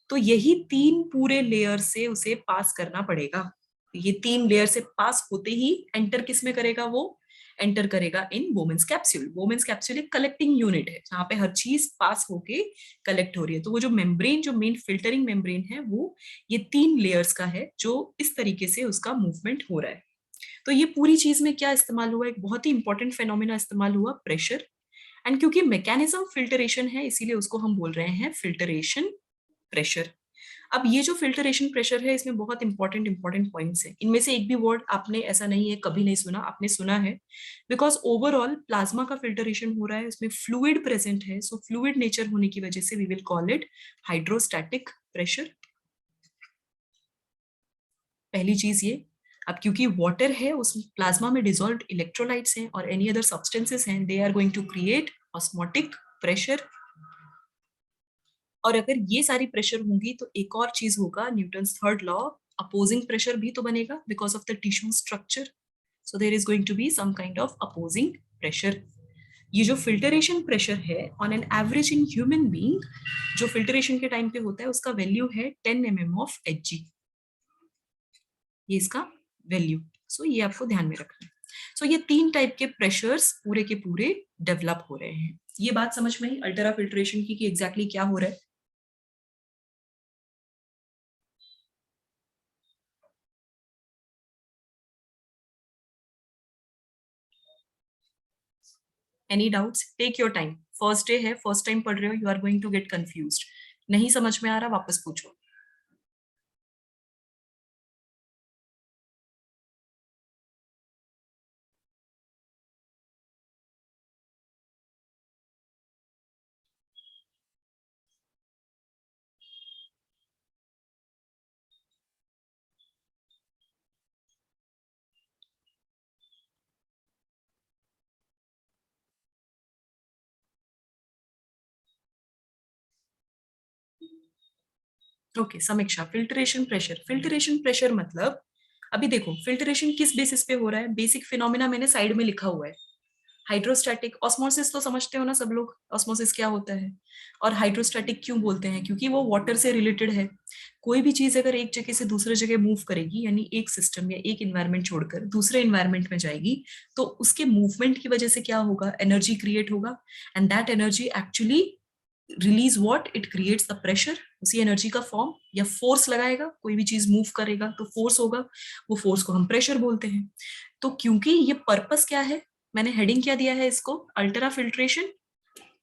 तो यही 3 पूरे लेयर से उसे पास करना पड़ेगा। ये 3 लेयर से पास होते ही एंटर किस में करेगा, वो एंटर करेगा इन वोमेन्स कैप्सूल। वोमेन्स कैप्सूल एक कलेक्टिंग यूनिट है, जहां पे हर चीज पास होके कलेक्ट हो रही है। तो वो जो मेम्ब्रेन, जो मेन फिल्टरिंग मेम्ब्रेन है, वो ये 3 लेयर्स का है, जो इस तरीके से उसका मूवमेंट हो रहा है। तो ये पूरी चीज में क्या इस्तेमाल हुआ, एक बहुत ही इंपॉर्टेंट फेनोमेना इस्तेमाल हुआ, प्रेशर। एंड क्योंकि मैकेनिज्म फिल्टरेशन है, इसीलिए उसको हम बोल रहे हैं फिल्टरेशन प्रेशर। अब ये जो फिल्टरेशन प्रेशर है, इसमें बहुत इंपॉर्टेंट पॉइंट्स हैं। इनमें से एक भी वर्ड आपने ऐसा नहीं है कभी नहीं सुना, आपने सुना है, बिकॉज ओवरऑल प्लाज्मा का फिल्टरेशन हो रहा है, उसमें फ्लूइड प्रेजेंट है। सो फ्लूइड नेचर होने की वजह से we will call it hydrostatic pressure. पहली चीज ये। अब क्योंकि वाटर है, उस प्लाज्मा में डिसॉल्व्ड इलेक्ट्रोलाइट्स हैं और एनी अदर सब्सटेंसेस हैं, they are going to create osmotic pressure. और अगर ये सारी प्रेशर होंगी, तो एक और चीज होगा, Newton's third law, opposing pressure भी तो बनेगा, because of the tissue structure. So there is going to be some kind of opposing pressure. ये जो फिल्टरेशन प्रेशर है on an average in human being, जो फिल्टरेशन के टाइम पे होता है, उसका वैल्यू है 10 mm ऑफ Hg। ये इसका वैल्यू। सो ये आपको ध्यान में रखना है। सो ये 3 टाइप के प्रेशर्स पूरे के पूरे डेवलप हो रहे हैं। ये बात समझ में आई अल्ट्रा फिल्ट्रेशन की, कि एग्जैक्टली क्या हो रहा है। Any doubts, take your time, first day है, फर्स्ट टाइम पढ़ रहे हो, you are going to get confused. नहीं समझ में आ रहा, वापस पूछो। ओके, समीक्षा, फिल्ट्रेशन प्रेशर। फिल्ट्रेशन प्रेशर मतलब, अभी देखो फिल्ट्रेशन किस बेसिस पे हो रहा है, बेसिक फिनोमिना मैंने साइड में लिखा हुआ है। हाइड्रोस्टैटिक, ऑस्मोसिस तो समझते हो ना सब लोग, ऑस्मोसिस क्या होता है। और हाइड्रोस्टैटिक क्यों बोलते हैं, क्योंकि वो वाटर से रिलेटेड है। कोई भी चीज अगर एक जगह से दूसरे जगह मूव करेगी, यानी एक सिस्टम या एक इन्वायरमेंट छोड़कर दूसरे इन्वायरमेंट में जाएगी, तो उसके मूवमेंट की वजह से क्या होगा, एनर्जी क्रिएट होगा, and that energy actually release what, it creates the pressure, उसी एनर्जी का फॉर्म, या फोर्स लगाएगा, कोई भी चीज मूव करेगा तो फोर्स होगा, वो फोर्स को हम प्रेशर बोलते हैं। तो क्योंकि ये पर्पस क्या है, मैंने हेडिंग क्या दिया है इसको, ultra filtration,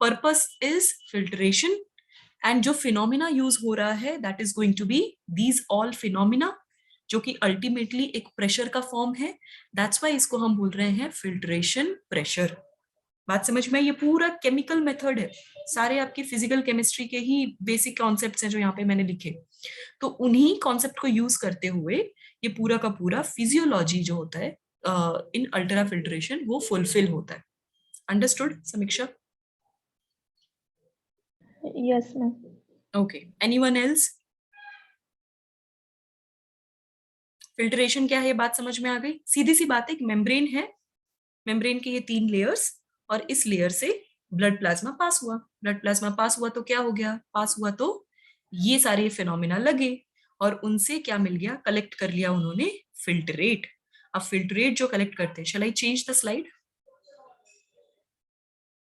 purpose is filtration, and जो फिनोमिना यूज हो रहा है that is going to be these all phenomena, जो कि अल्टीमेटली एक प्रेशर का फॉर्म है, दैट्स वाई इसको हम बोल रहे हैं फिल्ट्रेशन प्रेशर। बात समझ में, ये पूरा केमिकल मेथड है, सारे आपके फिजिकल केमिस्ट्री के ही बेसिक कॉन्सेप्ट्स हैं जो यहाँ पे मैंने लिखे, तो उन्हीं कॉन्सेप्ट को यूज करते हुए ये पूरा का पूरा फिजियोलॉजी जो होता है इन अल्ट्रा फिल्ट्रेशन वो फुलफिल होता है। अंडरस्टूड समीक्षा? Yes, ma'am. Okay, anyone else? Filtration क्या है, ये बात समझ में आ गई? सीधी सी बात है, एक मेम्ब्रेन है, मेम्ब्रेन के ये 3 लेयर्स, और इस लेयर से ब्लड प्लाज्मा पास हुआ, ब्लड प्लाज्मा पास हुआ तो क्या हो गया, पास हुआ तो ये सारे फिनोमिना लगे, और उनसे क्या मिल गया, कलेक्ट कर लिया उन्होंने फिल्ट्रेट। अब फिल्ट्रेट जो कलेक्ट करते हैं, shall I change the slide?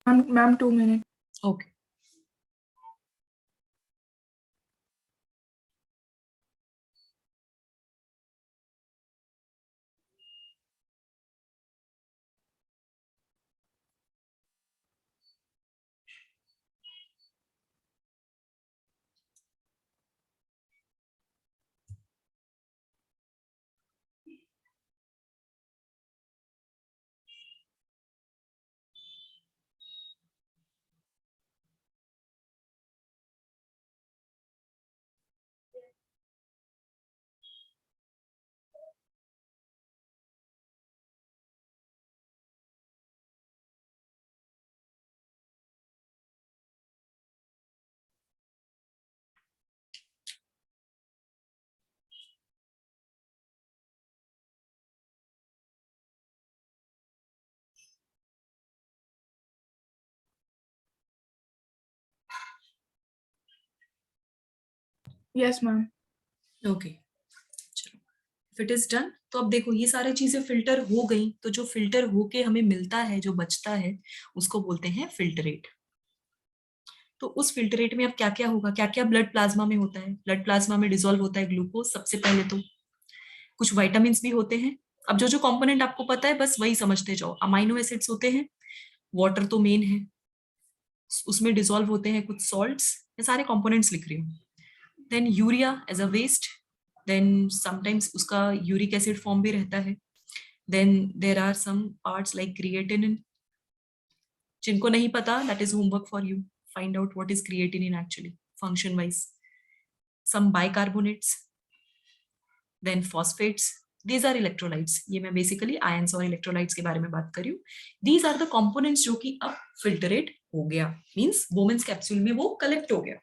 Ma'am 2 minute. Okay, yes ma'am. Okay, चलो, इफ इट इज डन, तो अब देखो ये सारी चीजें फिल्टर हो गई, तो जो फिल्टर होके हमें मिलता है, जो बचता है, उसको बोलते हैं फिल्टरेट। तो उस फिल्टरेट में अब क्या क्या होगा, क्या क्या ब्लड प्लाज्मा में होता है, ब्लड प्लाज्मा में डिसॉल्व होता है ग्लूकोज सबसे पहले, तो कुछ वाइटामिन भी होते हैं। अब जो जो कंपोनेंट आपको पता है बस वही समझते जाओ, अमाइनो एसिड्स होते हैं, वाटर तो मेन है, उसमें डिसॉल्व होते हैं कुछ सॉल्ट्स, ये सारे कंपोनेंट्स लिख रही हूँ। Then urea as a waste, then sometimes उसका यूरिक एसिड फॉर्म भी रहता है। Then there are some parts like creatinine, जिनको नहीं पता that is homework for you, find out what is creatinine actually function wise. Some bicarbonates, then phosphates, these are electrolytes, ये मैं basically ions और electrolytes के बारे में बात कर रही हूँ। दीज आर द कंपोनेंट्स जो कि अब फिल्टरेट हो गया, मींस वोमेन्स कैप्सूल में वो कलेक्ट हो गया।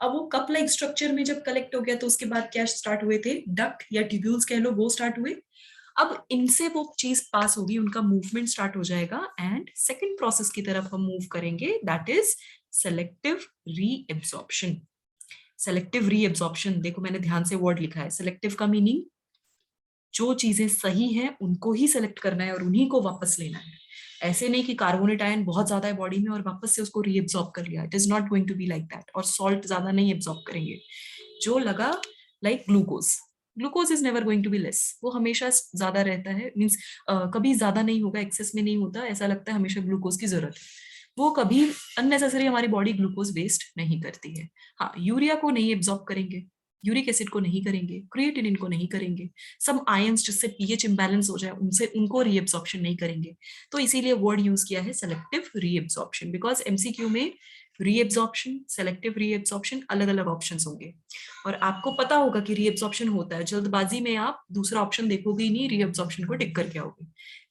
अब वो कप लाइक स्ट्रक्चर में जब कलेक्ट हो गया तो उसके बाद क्या स्टार्ट हुए थे, डक्ट या ट्यूब्यूल्स कह लो, वो स्टार्ट हुए। अब इनसे वो चीज पास होगी, उनका मूवमेंट स्टार्ट हो जाएगा, एंड सेकेंड प्रोसेस की तरफ हम मूव करेंगे, that is selective reabsorption. Selective reabsorption, देखो मैंने ध्यान से वर्ड लिखा है, सेलेक्टिव का मीनिंग जो चीजें सही हैं उनको ही सेलेक्ट करना है और उन्हीं को वापस लेना है। ऐसे नहीं कि कार्बोनेट आयन बहुत ज्यादा है बॉडी में और वापस से उसको रीएब्सॉर्ब कर लिया, it is not going to be like that. और सॉल्ट ज्यादा नहीं एब्सॉर्ब करेंगे, जो लगा like glucose, glucose is never going to be less, वो हमेशा ज्यादा रहता है, मीन्स कभी ज्यादा नहीं होगा, एक्सेस में नहीं होता, ऐसा लगता है हमेशा ग्लूकोज की जरूरत है, वो कभी अननेसेसरी हमारी बॉडी ग्लूकोज वेस्ट नहीं करती है। हाँ, यूरिया को नहीं एब्सॉर्ब करेंगे, यूरिक एसिड को नहीं करेंगे, क्रिएटिनिन को नहीं करेंगे, सब आयंस जिससे पीएच इंबैलेंस हो जाए उनसे उनको रीएब्सॉर्प्शन नहीं करेंगे। तो इसीलिए वर्ड यूज किया है सेलेक्टिव रीएब्सॉर्प्शन, बिकॉज एमसीक्यू में रीएब्सॉर्प्शन, सेलेक्टिव रीएब्सॉर्प्शन अलग अलग ऑप्शंस होंगे, और आपको पता होगा कि रीएब्सॉर्प्शन होता है, जल्दबाजी में आप दूसरा ऑप्शन देखोगे ही नहीं, रीएब्सॉर्प्शन को टिक करके आओगे,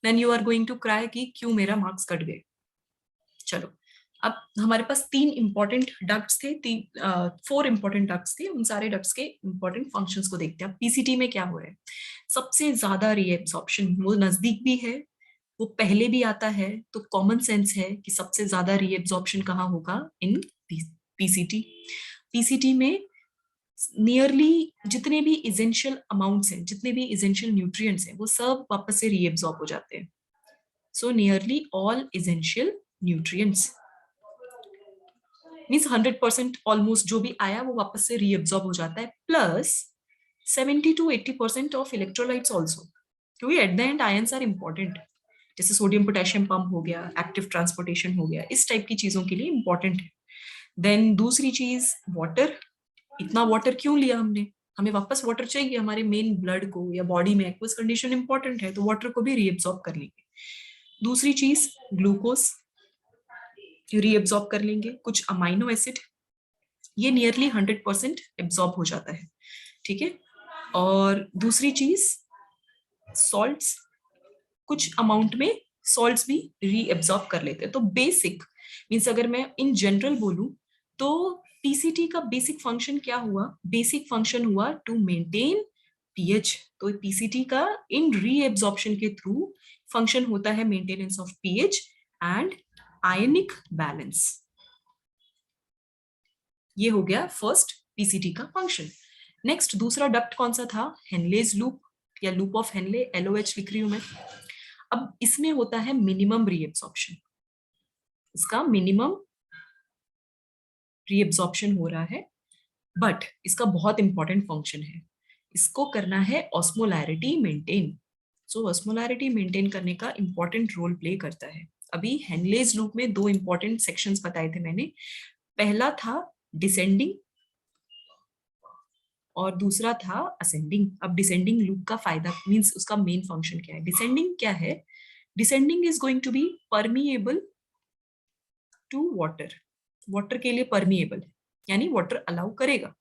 then you are going to cry कि क्यों मेरा मार्क्स कट गए। चलो, अब हमारे पास 3 इंपॉर्टेंट डक्ट्स थे, 4 इंपॉर्टेंट डक्ट्स थे, उन सारे डक्ट्स के इंपॉर्टेंट फंक्शंस को देखते हैं। अब पीसीटी में क्या हो रहा है, सबसे ज्यादा रीएब्सॉर्प्शन वो नजदीक भी है, वो पहले भी आता है, तो कॉमन सेंस है कि सबसे ज्यादा रीएब्जॉर्प्शन कहाँ होगा, इन पीसीटी। पीसीटी में नियरली जितने भी इसेंशियल अमाउंट्स हैं, जितने भी इसेंशियल न्यूट्रिएंट्स हैं, वो सब वापस से रीएब्जॉर्ब हो जाते हैं। So nearly all essential nutrients means 100% almost जो भी आया वो वापस से रीएब्जॉर्ब हो जाता है, plus 70 to 80% of electrolytes also, क्योंकि at the end ions are important. जैसे सोडियम पोटेशियम पंप हो गया, एक्टिव ट्रांसपोर्टेशन हो गया, इस टाइप की चीजों के लिए इंपॉर्टेंट है। देन दूसरी चीज वाटर। इतना वाटर क्यों लिया हमने, हमें वापस वाटर चाहिए हमारे मेन ब्लड को या बॉडी में, एक्वस कंडीशन इंपॉर्टेंट है, तो वाटर को भी रीएब्जॉर्ब कर लेंगे। दूसरी चीज ग्लूकोज रीएब्जॉर्ब कर लेंगे, कुछ अमाइनो एसिड, ये नियरली 100% एब्जॉर्ब हो जाता है, ठीक है। और दूसरी चीज सॉल्ट्स, कुछ अमाउंट में सॉल्ट्स भी रीएब्जॉर्ब कर लेते हैं। तो बेसिक मीन्स अगर मैं इन जनरल बोलूं तो पीसीटी का बेसिक फंक्शन क्या हुआ, बेसिक फंक्शन हुआ टू मेंटेन पीएच। तो पीसीटी का इन रीएब्जॉर्प्शन के थ्रू फंक्शन होता है maintenance of pH and ionic balance. ये हो गया फर्स्ट पीसीटी का फंक्शन। नेक्स्ट दूसरा डक्ट कौन सा था, हेनलेज लूप या लूप ऑफ हेनले, एलओएच लिख रही हूं मैं। अब इसमें होता है मिनिमम रीएब्जॉर्प्शन, इसका मिनिमम रीएब्जॉर्प्शन हो रहा है, बट इसका बहुत इंपॉर्टेंट फंक्शन है, इसको करना है ऑस्मोलैरिटी मेंटेन। सो ऑस्मोलैरिटी मेंटेन करने का इंपॉर्टेंट रोल प्ले करता है। अभी हेनलेज लूप में दो इंपॉर्टेंट सेक्शंस बताए थे मैंने, पहला था डिसेंडिंग और दूसरा था असेंडिंग। अब डिसेंडिंग लूप का फायदा मींस उसका मेन फंक्शन क्या है, डिसेंडिंग क्या है, descending is going to be permeable to water, water के लिए परमिएबल है, यानी वाटर अलाउ करेगा,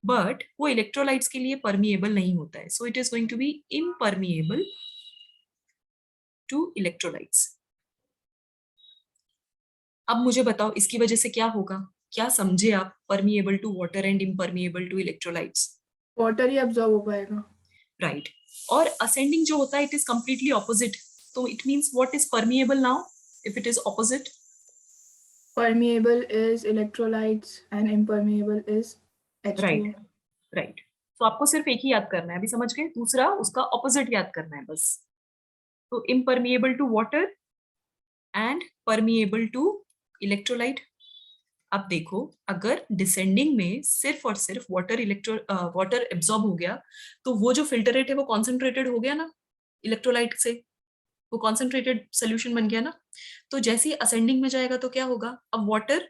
बट वो इलेक्ट्रोलाइट्स के लिए परमिएबल नहीं होता है। So it is going to be impermeable to electrolytes. अब मुझे बताओ इसकी वजह से क्या होगा, क्या समझे आप, permeable to water and impermeable to electrolytes. Water ही अब्जॉर्ब हो पाएगा, राइट। और असेंडिंग जो होता है इट इज कंप्लीटली ऑपोजिट, तो it means what is permeable now if it is opposite, permeable is electrolytes and impermeable is H2O. Right right. तो आपको सिर्फ एक ही याद करना है, अभी समझ गए, दूसरा उसका ऑपोजिट याद करना है बस। तो impermeable to water and permeable to electrolyte. अब देखो अगर डिसेंडिंग में सिर्फ और सिर्फ वाटर एब्जॉर्ब हो गया, तो वो जो फिल्टर रेट है वो कॉन्सेंट्रेटेड हो गया ना इलेक्ट्रोलाइट से, वो कॉन्सेंट्रेटेड सोल्यूशन बन गया ना। तो जैसे ही असेंडिंग में जाएगा तो क्या होगा, अब वाटर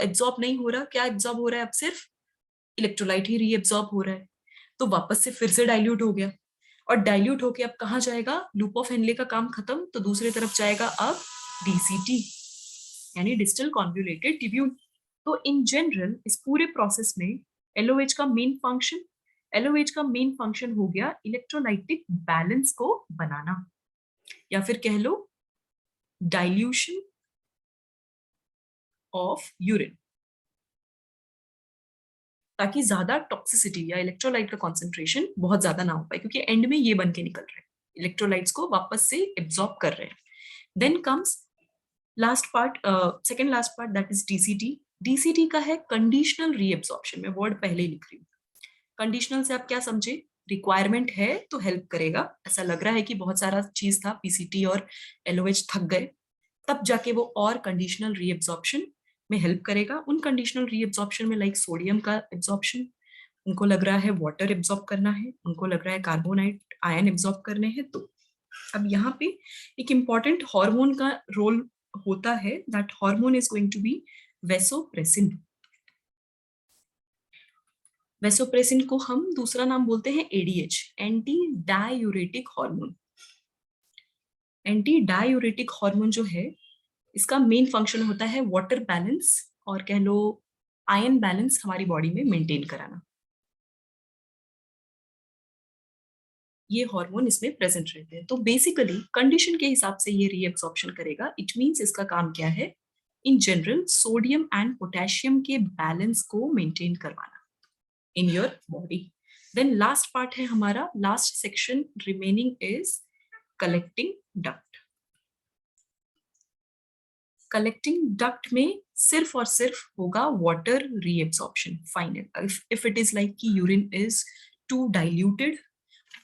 एब्जॉर्ब नहीं हो रहा, क्या एब्जॉर्ब हो रहा है, अब सिर्फ इलेक्ट्रोलाइट ही रीएब्जॉर्ब हो रहा है, तो वापस से फिर से डाइल्यूट हो गया, और डाइल्यूट होके अब कहाँ जाएगा, लूप ऑफ हेनले का काम खत्म, तो दूसरी तरफ जाएगा अब डीसीटी यानी डिस्टल कॉन्वोल्यूटेड ट्यूब्यूल। तो इन जनरल इस पूरे प्रोसेस में एलओएच का मेन फंक्शन, एलओएच का मेन फंक्शन हो गया इलेक्ट्रोलाइटिक बैलेंस को बनाना, या फिर कह लो डाइल्यूशन ऑफ यूरिन, ताकि ज्यादा टॉक्सिसिटी या इलेक्ट्रोलाइट का कॉन्सेंट्रेशन बहुत ज्यादा ना हो पाए, क्योंकि एंड में ये बन के निकल रहे हैं, इलेक्ट्रोलाइट्स को वापस से एब्जॉर्ब कर रहे हैं। Then comes last part, second last part, that is DCT. DCT का है कंडीशनल रीएब्जॉर्प्शन, मैं वर्ड पहले ही लिख रही हूँ। कंडीशनल से आप क्या समझे, रिक्वायरमेंट है तो हेल्प करेगा, ऐसा लग रहा है कि बहुत सारा चीज था, पीसीटी और एलओएच थक गए, तब जाके वो और कंडीशनल रीएब्जॉर्प्शन में हेल्प करेगा। उन कंडीशनल रीएब्जॉर्प्शन में लाइक सोडियम का एब्जॉर्प्शन, उनको लग रहा है वाटर एब्जॉर्ब करना है, उनको लग रहा है कार्बोनाइट आयन एब्जॉर्ब करने हैं। तो अब यहाँ पे एक इंपॉर्टेंट हार्मोन का रोल होता है, that hormone is going to be vasopressin. Vasopressin को हम दूसरा नाम बोलते हैं ADH, anti diuretic hormone. Anti diuretic hormone जो है इसका मेन फंक्शन होता है वाटर बैलेंस और कह लो आयन बैलेंस हमारी बॉडी में मेंटेन कराना। ये हार्मोन इसमें प्रेजेंट रहते हैं। तो बेसिकली कंडीशन के हिसाब से ये रीएब्सॉर्प्शन करेगा। इट मींस इसका काम क्या है, in general sodium and potassium के बैलेंस को मेंटेन करवाना in your body. Then last part है हमारा, last section remaining is collecting duct. Collecting duct में सिर्फ और सिर्फ होगा water reabsorption final. If it is like कि यूरिन इज टू डाइल्यूटेड,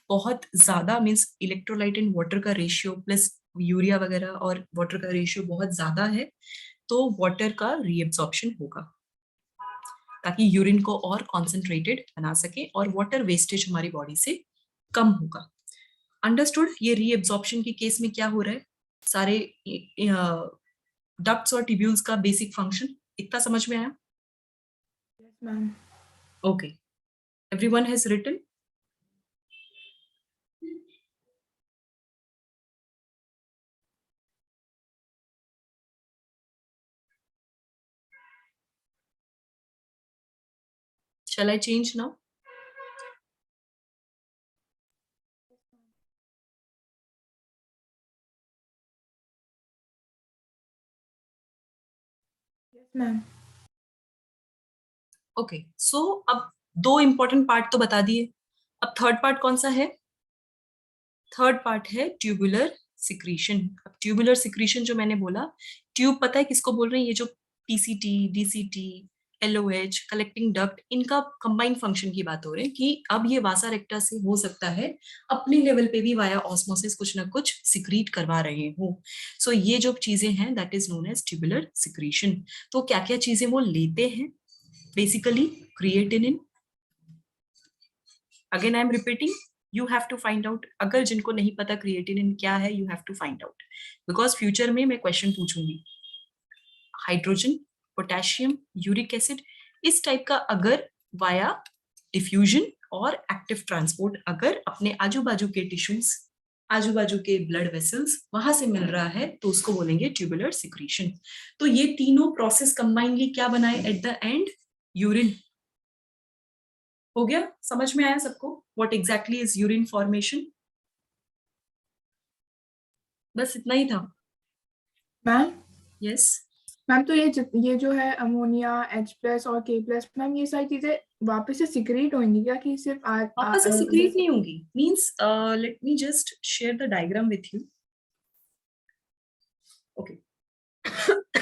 बहुत ज्यादा मीन्स इलेक्ट्रोलाइट एंड वाटर का रेशियो प्लस यूरिया वगैरह और वाटर का रेशियो बहुत ज्यादा है, तो वाटर का रीएब्सॉर्प्शन होगा ताकि यूरिन को और कॉन्सेंट्रेटेड बना सके और वाटर वेस्टेज हमारी बॉडी से कम होगा। अंडरस्टूड? ये रीएब्सॉर्प्शन के केस में क्या हो रहा है, सारे डक्ट्स और ट्यूब्यूल्स का बेसिक फंक्शन इतना समझ में आया? Yes, ma'am. Okay, everyone has written? Shall I change now? Yes, ma'am. Okay, so अब 2 इंपॉर्टेंट पार्ट तो बता दिए, अब थर्ड पार्ट कौन सा है? थर्ड पार्ट है ट्यूबुलर सिक्रीशन। अब ट्यूबुलर सिक्रीशन जो मैंने बोला, ट्यूब पता है किसको बोल रहे हैं? ये जो PCT, DCT, LOH, collecting duct, इनका कंबाइंड फंक्शन की बात हो रही है कि अब ये वासा रेक्टा से हो सकता है अपने लेवल पे भी वाया ऑस्मोसिस कुछ ना कुछ सिक्रीट करवा रहे हो। सो ये जो चीजें हैं that is known as tubular secretion. तो क्या क्या चीजें वो लेते हैं? Basically creatinine, again I am repeating, you have to find out. अगर जिनको नहीं पता क्रिएटिनिन क्या है, you have to find out, because future में मैं क्वेश्चन पूछूंगी। हाइड्रोजन, पोटेशियम, यूरिक एसिड, इस टाइप का अगर वाया डिफ्यूजन और एक्टिव ट्रांसपोर्ट अगर अपने आजू बाजू के टिश्यूज, आजू बाजू के ब्लड वेसल्स वहां से मिल रहा है तो उसको बोलेंगे ट्यूबुलर सिक्रीशन। तो ये तीनों प्रोसेस कंबाइनली क्या बनाए एट द एंड? यूरिन। हो गया? समझ में आया सबको what exactly is urine formation? बस इतना ही था। मैम, यस, मैम तो ये जो है अमोनिया, H+ और K+, मैम ये सारी चीजें वापस से सिक्रीट होंगी क्या कि सिर्फ वापस से सिक्रीट नहीं होंगी? Means let me just share the diagram with you. Okay,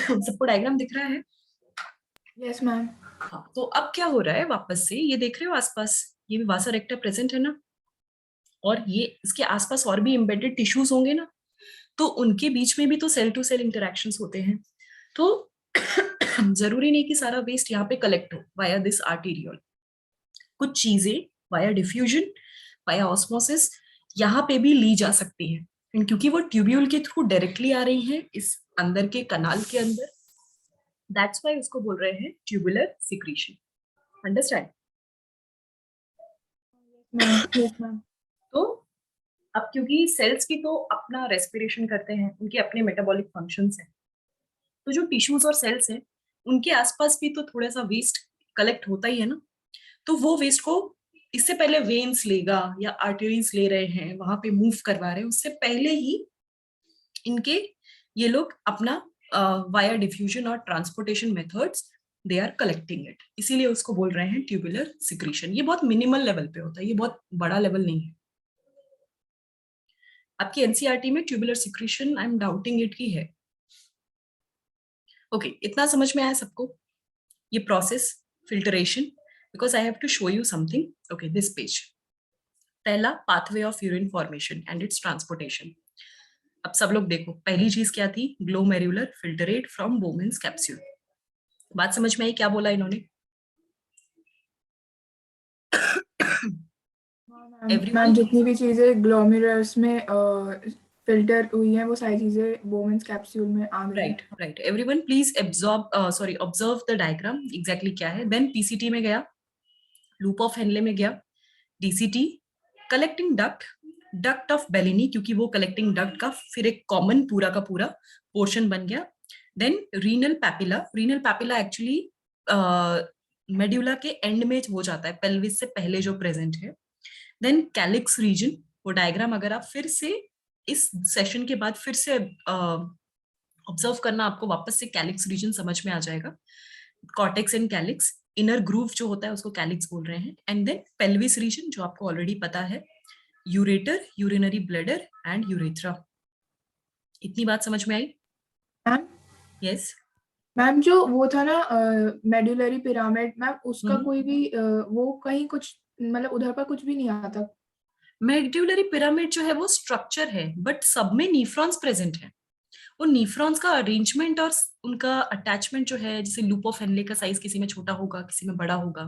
सबको डायग्राम दिख रहा है? Yes ma'am. हाँ, तो अब क्या हो रहा है, वापस से ये देख रहे हो आसपास, ये भी वासा रेक्टा प्रेजेंट है ना, और ये इसके आसपास और भी एम्बेडेड टिश्यूज होंगे ना, तो उनके बीच में भी तो सेल टू सेल इंटरेक्शंस होते हैं। तो जरूरी नहीं कि सारा वेस्ट यहाँ पे कलेक्ट हो वाया दिस आर्टेरियल, कुछ चीजें वाया डिफ्यूजन, वाया ऑस्मोसिस यहाँ पे भी ली जा सकती है, And क्योंकि वो ट्यूब्यूल के थ्रू डायरेक्टली आ रही है इस अंदर के कनाल के अंदर, दैट्स व्हाई उसको बोल रहे हैं tubular secretion. Understand? Yes ma'am. तो अब क्योंकि सेल्स भी तो अपना रेस्पिरेशन करते हैं, उनके अपने मेटाबॉलिक फंक्शंस हैं, तो जो टिश्यूज और सेल्स हैं उनके आसपास भी तो थोड़ा सा वेस्ट कलेक्ट होता ही है ना, तो वो वेस्ट को इससे पहले वेन्स लेगा या आर्टरीज ले रहे हैं वहां पे मूव करवा रहे हैं, उससे पहले ही इनके ये लोग अपना वाया डिफ्यूजन और transportation methods they are collecting it, इसीलिए उसको बोल रहे हैं ट्यूबुलर सिक्रीशन। ये बहुत मिनिमल लेवल पे होता है, ये बहुत बड़ा लेवल नहीं है। आपकी एनसीईआरटी में tubular secretion I am doubting it की है। ओके, इतना समझ में आया सबको? ये process filtration, because I have to show you something. Okay, this page, पहला pathway of urine formation and its transportation. अब सब लोग देखो, पहली चीज क्या थी? Glomerular filtrate from Bowman's capsule. बात समझ में आई क्या बोला इन्होंने? मैम जितनी भी चीजें ग्लोमेरुलस में फिल्टर हुई हैं वो सारी चीजें बोमेन्स कैप्सूल में आ गई। Right right, everyone please observe the diagram exactly क्या है। देन पीसीटी में गया, लूप ऑफ हेनले में गया, DCT, collecting duct, duct of Bellini, क्योंकि वो कलेक्टिंग डक्ट का फिर एक कॉमन पूरा का पूरा पोर्शन बन गया। Then renal papilla, renal papilla actually medulla के एंड में हो जाता है, पेल्विस से पहले जो प्रेजेंट है। देन कैलिक्स रीजन, वो डायग्राम अगर आप फिर से इस सेशन के बाद फिर से ऑब्जर्व करना, आपको वापस से कैलिक्स रीजन समझ में आ जाएगा। Cortex and calyx, inner groove जो होता है उसको कैलिक्स बोल रहे हैं। एंड देन पेल्विस रीजन जो आपको ऑलरेडी पता है, ureter, urinary bladder and urethra. इतनी बात समझ में आई? Ma'am yes. मैम जो वो था ना मेडुलरी पिरामिड मैम, उसका कोई भी वो कहीं कुछ मतलब उधर पर कुछ भी नहीं आता। मेडुलरी पिरामिड जो है वो स्ट्रक्चर है, बट सब में न्यूफ्रॉन्स प्रेजेंट है। वो न्यूफ्रॉन्स का अरेंजमेंट और उनका अटैचमेंट जो है, जैसे लूप ऑफ हेनले का साइज किसी में छोटा होगा, किसी में बड़ा होगा,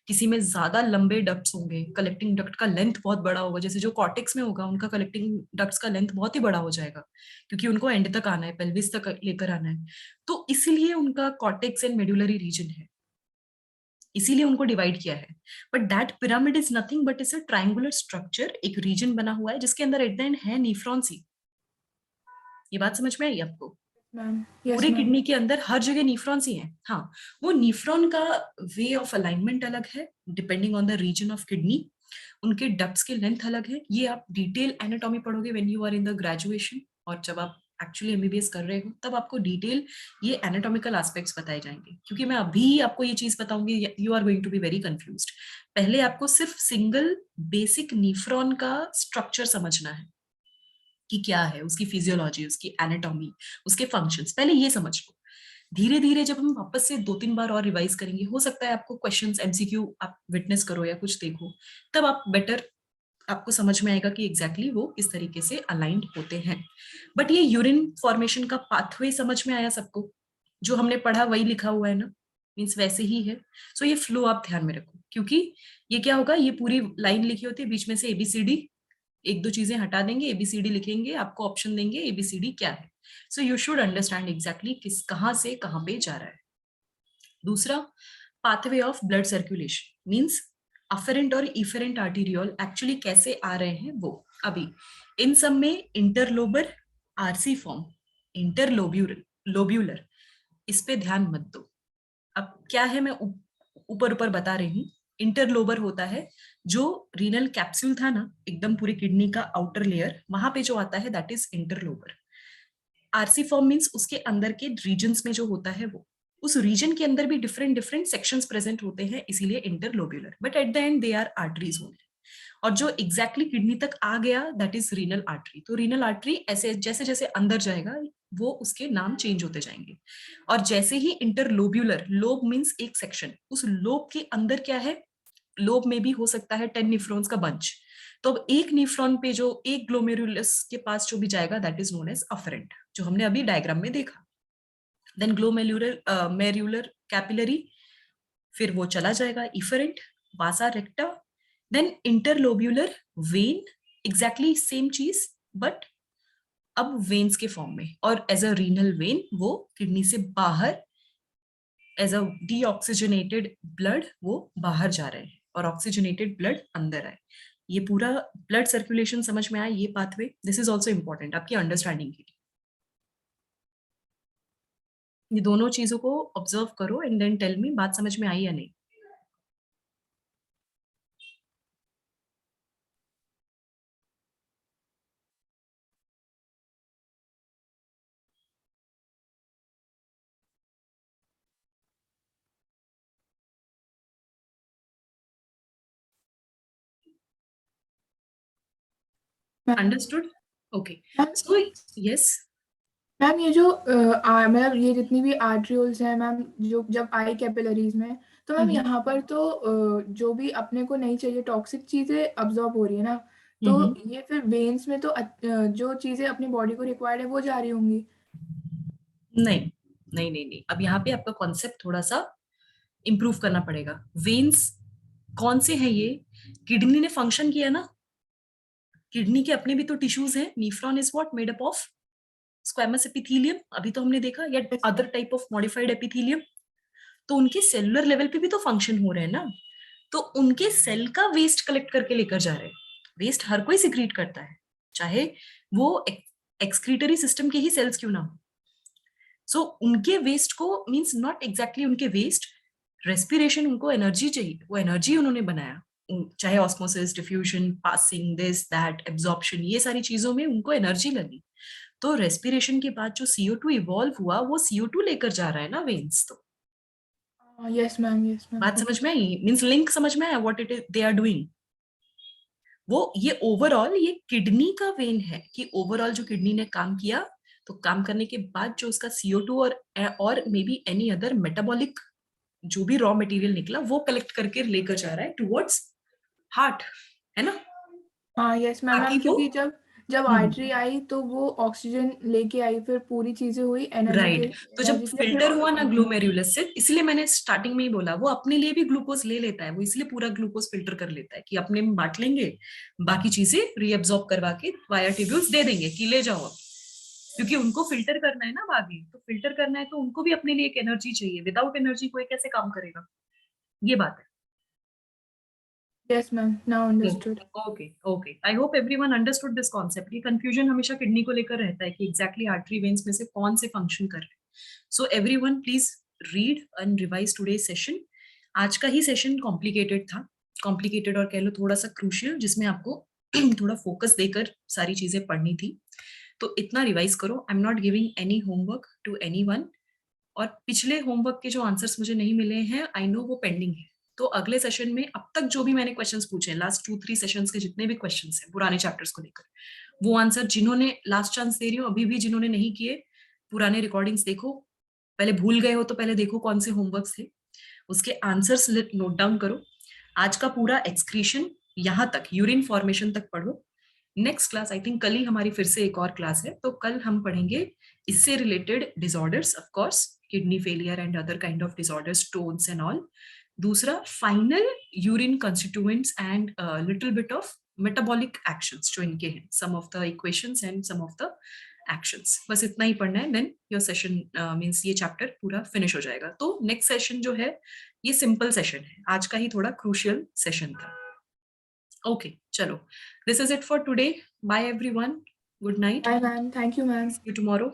किसी में ज्यादा लंबे डक्ट्स होंगे, कलेक्टिंग डक्ट का लेंथ बहुत बड़ा होगा, जैसे जो कॉर्टेक्स में होगा उनका कलेक्टिंग डक्ट्स का लेंथ बहुत ही बड़ा हो जाएगा, क्योंकि उनको एंड तक आना है, पेल्विस तक लेकर आना है। तो इसीलिए उनका कॉर्टेक्स एंड मेडुलरी रीजन है, इसीलिए उनको डिवाइड किया है। But that pyramid is nothing but is a triangular structure, एक रीजन बना हुआ है जिसके अंदर एट द एंड है न्यूफ्रॉन्स ही। ये बात समझ में आई आपको? मैम यस पूरे मैम। किडनी के अंदर हर जगह न्यूफ्रॉन्स ही हैं। हाँ, वो न्यूफ्रॉन का वे ऑफ अलाइनमेंट अलग है depending on the region of kidney, उनके डक्ट्स के लेंथ अलग है। ये आप डिटेल एनाटॉमी पढ़ोगे when you are in the graduation, और जब आप एक्चुअली एमबीबीएस कर रहे हो तब आपको डिटेल ये एनाटॉमिकल एस्पेक्ट्स बताए जाएंगे। क्योंकि मैं अभी आपको ये चीज बताऊंगी, you are going to be very confused. पहले आपको सिर्फ सिंगल बेसिक न्यूफ्रॉन का स्ट्रक्चर समझना है कि क्या है, उसकी फिजियोलॉजी, उसकी एनाटॉमी, उसके फंक्शंस, पहले ये समझ लो। धीरे धीरे जब हम वापस से 2-3 बार और रिवाइज करेंगे, हो सकता है आपको क्वेश्चंस एमसीक्यू आप विटनेस करो या कुछ देखो, तब आप बेटर आपको समझ में आएगा कि एग्जैक्टली वो किस तरीके से अलाइंड होते हैं। बट ये यूरिन फॉर्मेशन का पाथवे समझ में आया सबको? जो हमने पढ़ा वही लिखा हुआ है ना, मीन्स वैसे ही है। सो ये फ्लो आप ध्यान में रखो, क्योंकि ये क्या होगा, ये पूरी लाइन लिखी होती है, बीच में से एबीसीडी, एक दो चीजें हटा देंगे, एबीसीडी लिखेंगे, आपको ऑप्शन देंगे एबीसीडी क्या है। So you should understand exactly किस कहां से कहां पे जा रहा है। दूसरा, pathway of blood circulation means afferent और इफेरेंट आर्टीरियोल एक्चुअली कैसे आ रहे हैं वो। अभी इन सब में interlobar, RC form, interlobular, lobular, इस पे ध्यान मत दो। अब क्या है, मैं ऊपर ऊपर बता रही हूँ। इंटरलोबर होता है जो रीनल कैप्सूल था ना, एकदम पूरी किडनी का आउटर लेयर, वहां पे जो आता है that is interlobar. RC form means उसके अंदर के रीजन्स में जो होता है वो, उस रीजन के अंदर भी डिफरेंट डिफरेंट सेक्शंस प्रेजेंट होते हैं, इसीलिए interlobular, but at the end they are arteries only. और जो एग्जैक्टली किडनी तक आ गया दैट इज रीनल आर्टरी। तो रीनल आर्टरी ऐसे जैसे जैसे अंदर जाएगा वो उसके नाम चेंज होते जाएंगे। और जैसे ही इंटरलोब्यूलर, लोब मींस एक सेक्शन, उस लोब के अंदर क्या है, लोब में भी हो सकता है 10 न्यूफ्रॉन्स का बंच। तो अब एक न्यूफ्रॉन पे जो एक ग्लोमेरुलस के पास जो भी जाएगा that is known as afferent, जो हमने अभी डायग्राम में देखा। देन ग्लोमेरुलर मेरुलर कैपिलरी, फिर वो चला जाएगा efferent, vasa recta, then interlobular vein, exactly same चीज बट अब वेन्स के फॉर्म में, और एज अ रीनल वेन वो किडनी से बाहर एज अ डीऑक्सीजनेटेड ब्लड वो बाहर जा रहे हैं और ऑक्सीजनेटेड ब्लड अंदर आए। ये पूरा ब्लड सर्कुलेशन समझ में आया, ये pathway, this is also important आपकी अंडरस्टैंडिंग के लिए। ये दोनों चीजों को ऑब्जर्व करो एंड देन टेल मी बात समझ में आई या नहीं। Understood? Okay, so yes. Ma'am ये जो मतलब ये जितनी भी आर्ट्रियोल्स हैं मैम, जो जब आई कैपिलरीज में, तो मैम यहाँ पर तो जो भी अपने को नहीं चाहिए टॉक्सिक चीजें अब्जॉर्ब हो रही है ना, तो ये फिर वेन्स में तो जो चीजें अपनी बॉडी को रिक्वायर्ड है वो जा रही होंगी। नहीं नहीं नहीं नहीं, अब यहाँ पे आपका कॉन्सेप्ट थोड़ा सा इंप्रूव करना पड़ेगा। वेन्स कौन से हैं? ये किडनी ने फंक्शन किया ना, किडनी के अपने भी तो टिश्यूज हैं। Nephron is what made up of squamous epithelium, अभी तो हमने देखा, या other type of modified epithelium. तो उनके सेलुलर लेवल पे भी तो फंक्शन हो रहे हैं ना, तो उनके सेल का वेस्ट कलेक्ट करके लेकर जा रहे हैं। वेस्ट हर कोई सिक्रीट करता है, चाहे वो एक्सक्रीटरी सिस्टम के ही सेल्स क्यों ना हो। सो उनके वेस्ट को मींस नॉट एग्जैक्टली उनके वेस्ट, रेस्पिरेशन, उनको एनर्जी चाहिए, वो एनर्जी उन्होंने बनाया, चाहे osmosis, diffusion, passing, this that, absorption, ये सारी चीजों में उनको एनर्जी लगी। तो रेस्पिरेशन के बाद जो CO2 इवॉल्व हुआ वो CO2 लेकर जा रहा है ना वेन्स। तो यस मैम, यस मैम, बात समझ में आई? मींस लिंक समझ में आया what it is they are doing. वो ये ओवरऑल ये किडनी का वेन है कि ओवरऑल जो किडनी ने काम किया तो काम करने के बाद जो उसका CO2 और may be any other metabolic जो भी रॉ मटेरियल निकला वो कलेक्ट करके लेकर जा रहा है टुवर्ड्स हार्ट, है ना? हाँ यस मैम, ताकि मैम वो क्योंकि जब जब आर्टरी आई तो वो ऑक्सीजन लेके आई, फिर पूरी चीजें हुई एनर्जी के राइट, तो जब एनर्जी के लिए, फिर फिल्टर हुआ ना ग्लोमेरुलस से, इसलिए मैंने स्टार्टिंग में ही बोला वो अपने लिए भी ग्लूकोज ले लेता है, वो इसलिए पूरा ग्लूकोज फिल्टर कर लेता है कि अपने में बांट लेंगे, बाकी चीजें रीअब्सॉर्ब करवा के वाया ट्यूब्यूल्स दे देंगे कि ले जाओ अब, क्योंकि उनको फिल्टर करना है ना आगे, तो फिल्टर करना है तो उनको भी अपने लिए एक एनर्जी चाहिए, विदाउट एनर्जी कोई कैसे काम करेगा, ये बात है। Yes ma'am, now understood. Okay okay, I hope everyone understood this concept. ये कंफ्यूजन हमेशा किडनी को लेकर रहता है कि एग्जैक्टली आर्टरी वेन्स में से कौन से फंक्शन कर रहे हैं। So everyone please read and revise today session. आज का ही सेशन कॉम्प्लिकेटेड था, कॉम्प्लिकेटेड और कह लो थोड़ा सा क्रूशियल, जिसमें आपको थोड़ा फोकस देकर सारी चीजें पढ़नी थी, तो इतना रिवाइज करो। I am not giving any homework to anyone, और पिछले होमवर्क के जो आंसर्स मुझे नहीं मिले हैं, आई नो वो पेंडिंग है, तो अगले सेशन में अब तक जो भी मैंने क्वेश्चंस पूछे, लास्ट 2-3 सेशंस के जितने भी क्वेश्चंस हैं पुराने चैप्टर्स को लेकर, वो आंसर जिन्होंने, लास्ट चांस दे रही हूँ अभी भी, जिन्होंने नहीं किए पुराने रिकॉर्डिंग्स देखो, पहले भूल गए हो तो पहले देखो कौन से होमवर्क्स थे, उसके आंसर्स नोट डाउन करो। आज का पूरा एक्सक्रीशन यहाँ तक, यूरिन फॉर्मेशन तक पढ़ो। नेक्स्ट क्लास आई थिंक कल ही हमारी फिर से एक और क्लास है, तो कल हम पढ़ेंगे इससे related disorders, of course kidney failure and other kind of disorders, stones and all. दूसरा final urine constituents and little bit of metabolic actions जो इनके हैं, some of the equations and some of the actions, बस इतना ही पढ़ना है। Then your session means ये चैप्टर पूरा फिनिश हो जाएगा। तो नेक्स्ट सेशन जो है ये सिंपल सेशन है, आज का ही थोड़ा क्रूशियल सेशन था। ओके चलो, this is it for today, bye everyone, good night, bye ma'am, thank you ma'am. see you tomorrow.